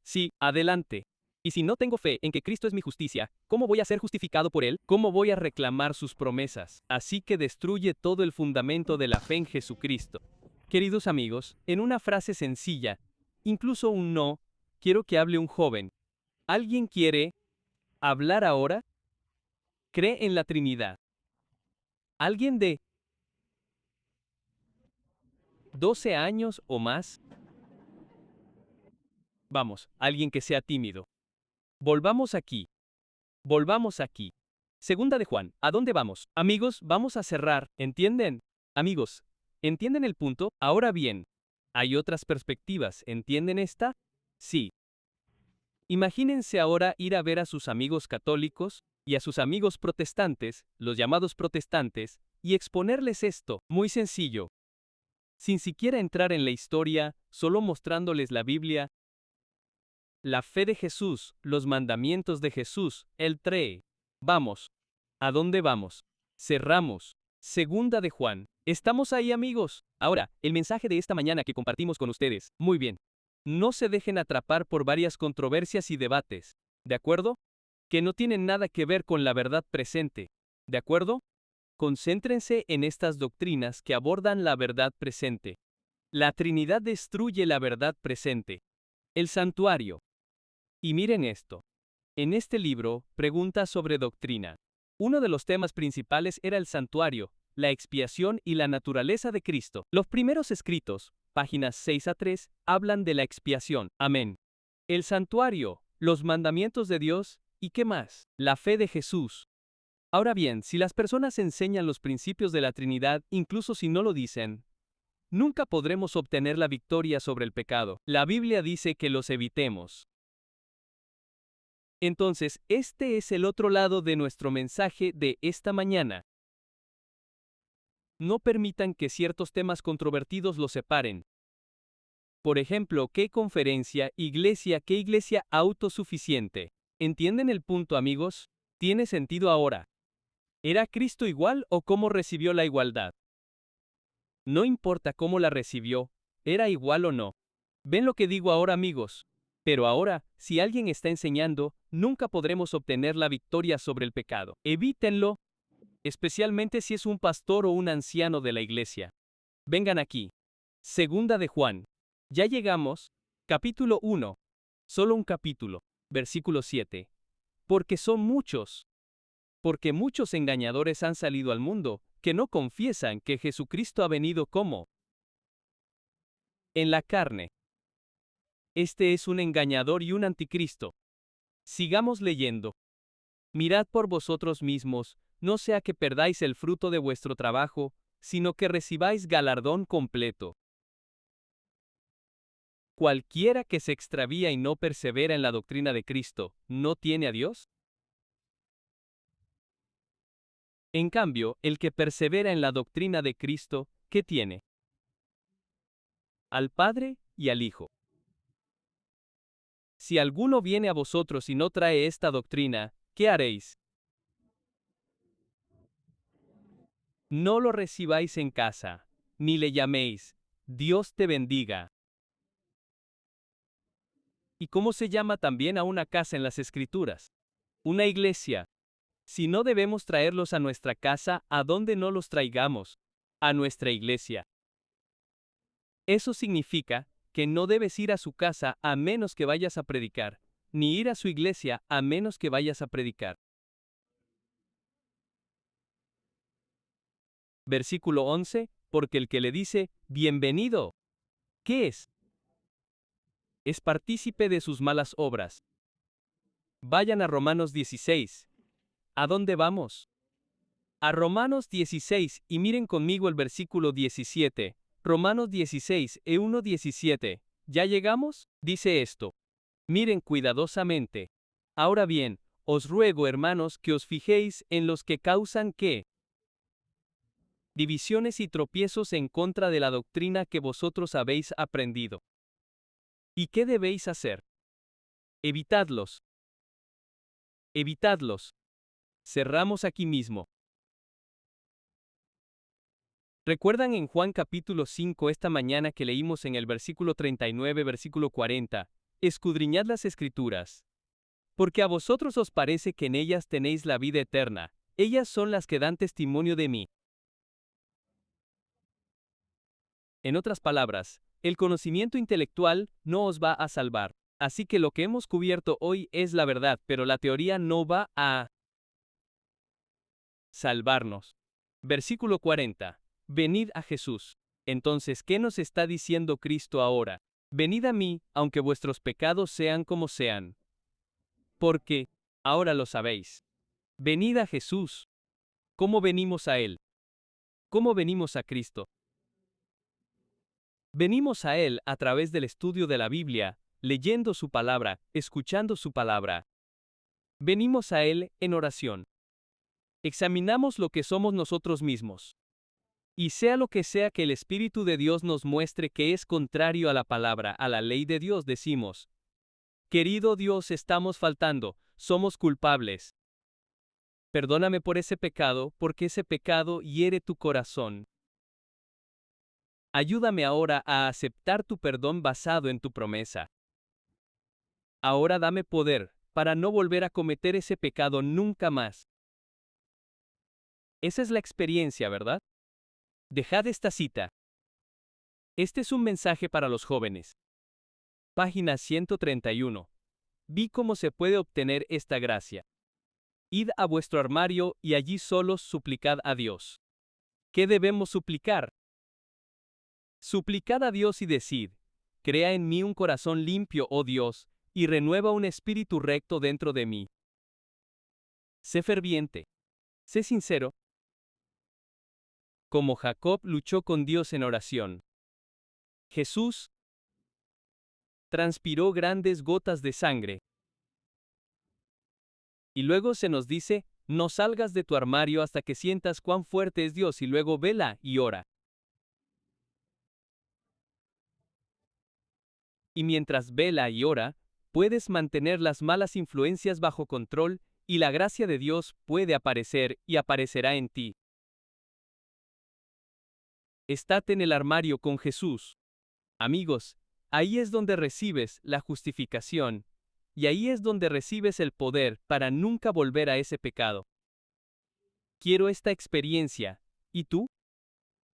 Sí, adelante. Y si no tengo fe en que Cristo es mi justicia, ¿cómo voy a ser justificado por Él? ¿Cómo voy a reclamar sus promesas? Así que destruye todo el fundamento de la fe en Jesucristo. Queridos amigos, en una frase sencilla, incluso un no, quiero que hable un joven. ¿Alguien quiere hablar ahora? Cree en la Trinidad. ¿Alguien de 12 años o más? Vamos, alguien que sea tímido. Volvamos aquí. Volvamos aquí. Segunda de Juan, ¿a dónde vamos? Amigos, vamos a cerrar, ¿entienden? Amigos, ¿entienden el punto? Ahora bien, hay otras perspectivas, ¿entienden esta? Sí. Imagínense ahora ir a ver a sus amigos católicos y a sus amigos protestantes, los llamados protestantes, y exponerles esto, muy sencillo. Sin siquiera entrar en la historia, solo mostrándoles la Biblia, la fe de Jesús, los mandamientos de Jesús, Él trae. Vamos. ¿A dónde vamos? Cerramos. Segunda de Juan. ¿Estamos ahí, amigos? Ahora, el mensaje de esta mañana que compartimos con ustedes. Muy bien. No se dejen atrapar por varias controversias y debates. ¿De acuerdo? Que no tienen nada que ver con la verdad presente. ¿De acuerdo? Concéntrense en estas doctrinas que abordan la verdad presente. La Trinidad destruye la verdad presente. El santuario. Y miren esto. En este libro, preguntas sobre doctrina. Uno de los temas principales era el santuario, la expiación y la naturaleza de Cristo. Los primeros escritos, páginas 6 a 3, hablan de la expiación. Amén. El santuario, los mandamientos de Dios, ¿y qué más? La fe de Jesús. Ahora bien, si las personas enseñan los principios de la Trinidad, incluso si no lo dicen, nunca podremos obtener la victoria sobre el pecado. La Biblia dice que los evitemos. Entonces, este es el otro lado de nuestro mensaje de esta mañana. No permitan que ciertos temas controvertidos los separen. Por ejemplo, ¿qué conferencia, iglesia, qué iglesia autosuficiente? ¿Entienden el punto, amigos? ¿Tiene sentido ahora? ¿Era Cristo igual o cómo recibió la igualdad? No importa cómo la recibió, ¿era igual o no? ¿Ven lo que digo ahora, amigos? Pero ahora, si alguien está enseñando, nunca podremos obtener la victoria sobre el pecado. Evítenlo, especialmente si es un pastor o un anciano de la iglesia. Vengan aquí. Segunda de Juan. Ya llegamos. Capítulo 1. Solo un capítulo. Versículo 7. Porque son muchos. Porque muchos engañadores han salido al mundo, que no confiesan que Jesucristo ha venido como en la carne. Este es un engañador y un anticristo. Sigamos leyendo. Mirad por vosotros mismos, no sea que perdáis el fruto de vuestro trabajo, sino que recibáis galardón completo. Cualquiera que se extravía y no persevera en la doctrina de Cristo, ¿no tiene a Dios? En cambio, el que persevera en la doctrina de Cristo, ¿qué tiene? Al Padre y al Hijo. Si alguno viene a vosotros y no trae esta doctrina, ¿qué haréis? No lo recibáis en casa, ni le llaméis, Dios te bendiga. ¿Y cómo se llama también a una casa en las Escrituras? Una iglesia. Si no debemos traerlos a nuestra casa, ¿a dónde no los traigamos? A nuestra iglesia. Eso significa que no debes ir a su casa a menos que vayas a predicar, ni ir a su iglesia a menos que vayas a predicar. Versículo 11, porque el que le dice, bienvenido, ¿qué es? Es partícipe de sus malas obras. Vayan a Romanos 16. ¿A dónde vamos? A Romanos 16, y miren conmigo el versículo 17. Romanos 16, E1:17. ¿Ya llegamos? Dice esto. Miren cuidadosamente. Ahora bien, os ruego, hermanos, que os fijéis en los que causan ¿qué? Divisiones y tropiezos en contra de la doctrina que vosotros habéis aprendido. ¿Y qué debéis hacer? Evitadlos. Evitadlos. Cerramos aquí mismo. ¿Recuerdan en Juan capítulo 5 esta mañana que leímos en el versículo 39, versículo 40? Escudriñad las Escrituras. Porque a vosotros os parece que en ellas tenéis la vida eterna, ellas son las que dan testimonio de mí. En otras palabras, el conocimiento intelectual no os va a salvar. Así que lo que hemos cubierto hoy es la verdad, pero la teoría no va a salvarnos. Versículo 40. Venid a Jesús. Entonces, ¿qué nos está diciendo Cristo ahora? Venid a mí, aunque vuestros pecados sean como sean. Porque, ahora lo sabéis. Venid a Jesús. ¿Cómo venimos a Él? ¿Cómo venimos a Cristo? Venimos a Él a través del estudio de la Biblia, leyendo su palabra, escuchando su palabra. Venimos a Él en oración. Examinamos lo que somos nosotros mismos. Y sea lo que sea que el Espíritu de Dios nos muestre que es contrario a la palabra, a la ley de Dios, decimos: querido Dios, estamos faltando, somos culpables. Perdóname por ese pecado, porque ese pecado hiere tu corazón. Ayúdame ahora a aceptar tu perdón basado en tu promesa. Ahora dame poder, para no volver a cometer ese pecado nunca más. Esa es la experiencia, ¿verdad? Dejad esta cita. Este es un mensaje para los jóvenes. Página 131. Vi cómo se puede obtener esta gracia. Id a vuestro armario y allí solos suplicad a Dios. ¿Qué debemos suplicar? Suplicad a Dios y decid: crea en mí un corazón limpio, oh Dios, y renueva un espíritu recto dentro de mí. Sé ferviente. Sé sincero. Como Jacob luchó con Dios en oración. Jesús transpiró grandes gotas de sangre. Y luego se nos dice: no salgas de tu armario hasta que sientas cuán fuerte es Dios, y luego vela y ora. Y mientras vela y ora, puedes mantener las malas influencias bajo control y la gracia de Dios puede aparecer y aparecerá en ti. Estate en el armario con Jesús. Amigos, ahí es donde recibes la justificación, y ahí es donde recibes el poder para nunca volver a ese pecado. Quiero esta experiencia, ¿y tú?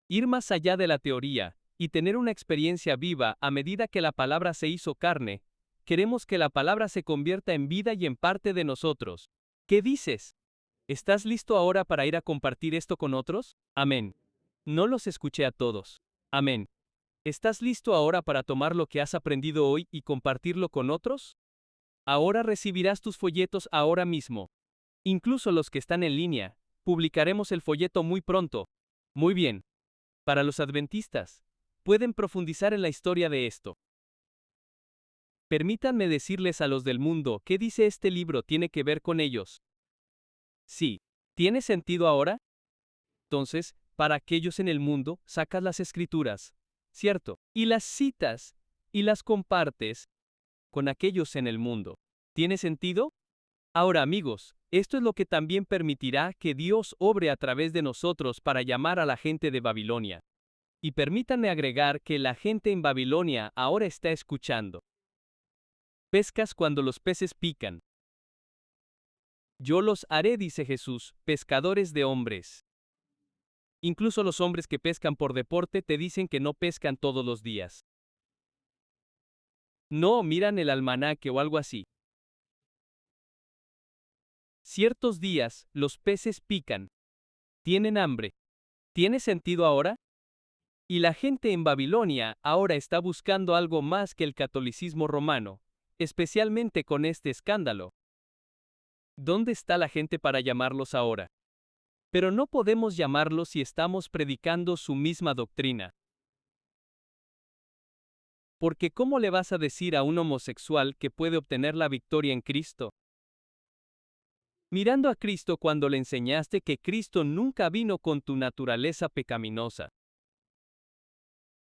Ir más allá de la teoría, y tener una experiencia viva a medida que la palabra se hizo carne. Queremos que la palabra se convierta en vida y en parte de nosotros. ¿Qué dices? ¿Estás listo ahora para ir a compartir esto con otros? Amén. No los escuché a todos. Amén. ¿Estás listo ahora para tomar lo que has aprendido hoy y compartirlo con otros? Ahora recibirás tus folletos ahora mismo. Incluso los que están en línea, publicaremos el folleto muy pronto. Muy bien. Para los adventistas, pueden profundizar en la historia de esto. Permítanme decirles a los del mundo qué dice este libro tiene que ver con ellos. Sí. ¿Tiene sentido ahora? Entonces, para aquellos en el mundo, sacas las escrituras, ¿cierto? Y las citas, y las compartes con aquellos en el mundo. ¿Tiene sentido? Ahora, amigos, esto es lo que también permitirá que Dios obre a través de nosotros para llamar a la gente de Babilonia. Y permítanme agregar que la gente en Babilonia ahora está escuchando. Pescas cuando los peces pican. Yo los haré, dice Jesús, pescadores de hombres. Incluso los hombres que pescan por deporte te dicen que no pescan todos los días. No miran el almanaque o algo así. Ciertos días, los peces pican. Tienen hambre. ¿Tiene sentido ahora? Y la gente en Babilonia ahora está buscando algo más que el catolicismo romano, especialmente con este escándalo. ¿Dónde está la gente para llamarlos ahora? Pero no podemos llamarlos si estamos predicando su misma doctrina. Porque ¿cómo le vas a decir a un homosexual que puede obtener la victoria en Cristo? Mirando a Cristo cuando le enseñaste que Cristo nunca vino con tu naturaleza pecaminosa.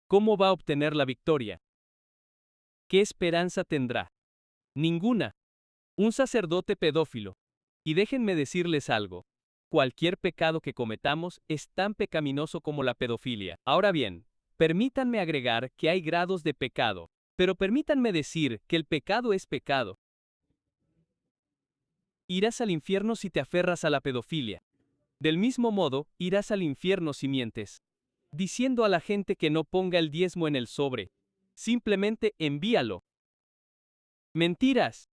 ¿Cómo va a obtener la victoria? ¿Qué esperanza tendrá? Ninguna. Un sacerdote pedófilo. Y déjenme decirles algo. Cualquier pecado que cometamos es tan pecaminoso como la pedofilia. Ahora bien, permítanme agregar que hay grados de pecado, pero permítanme decir que el pecado es pecado. Irás al infierno si te aferras a la pedofilia. Del mismo modo, irás al infierno si mientes. Diciendo a la gente que no ponga el diezmo en el sobre. Simplemente envíalo. Mentiras.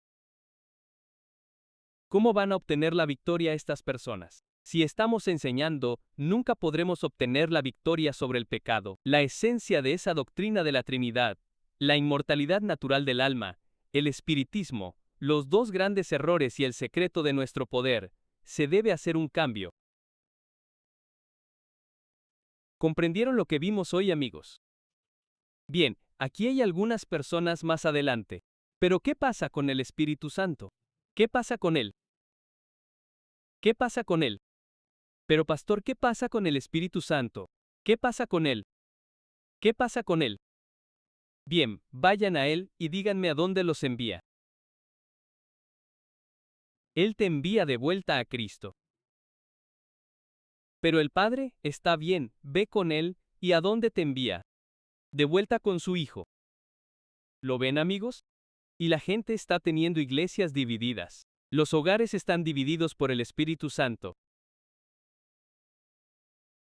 ¿Cómo van a obtener la victoria estas personas? Si estamos enseñando, nunca podremos obtener la victoria sobre el pecado. La esencia de esa doctrina de la Trinidad, la inmortalidad natural del alma, el espiritismo, los dos grandes errores y el secreto de nuestro poder, se debe hacer un cambio. ¿Comprendieron lo que vimos hoy, amigos? Bien, aquí hay algunas personas más adelante. Pero ¿qué pasa con el Espíritu Santo? ¿Qué pasa con él? ¿Qué pasa con él? Pero pastor, ¿qué pasa con el Espíritu Santo? ¿Qué pasa con él? ¿Qué pasa con él? Bien, vayan a él y díganme a dónde los envía. Él te envía de vuelta a Cristo. Pero el Padre, está bien, ve con él, ¿y a dónde te envía? De vuelta con su Hijo. ¿Lo ven, amigos? Y la gente está teniendo iglesias divididas. Los hogares están divididos por el Espíritu Santo.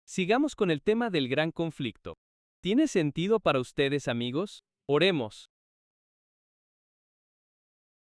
Sigamos con el tema del gran conflicto. ¿Tiene sentido para ustedes, amigos? Oremos.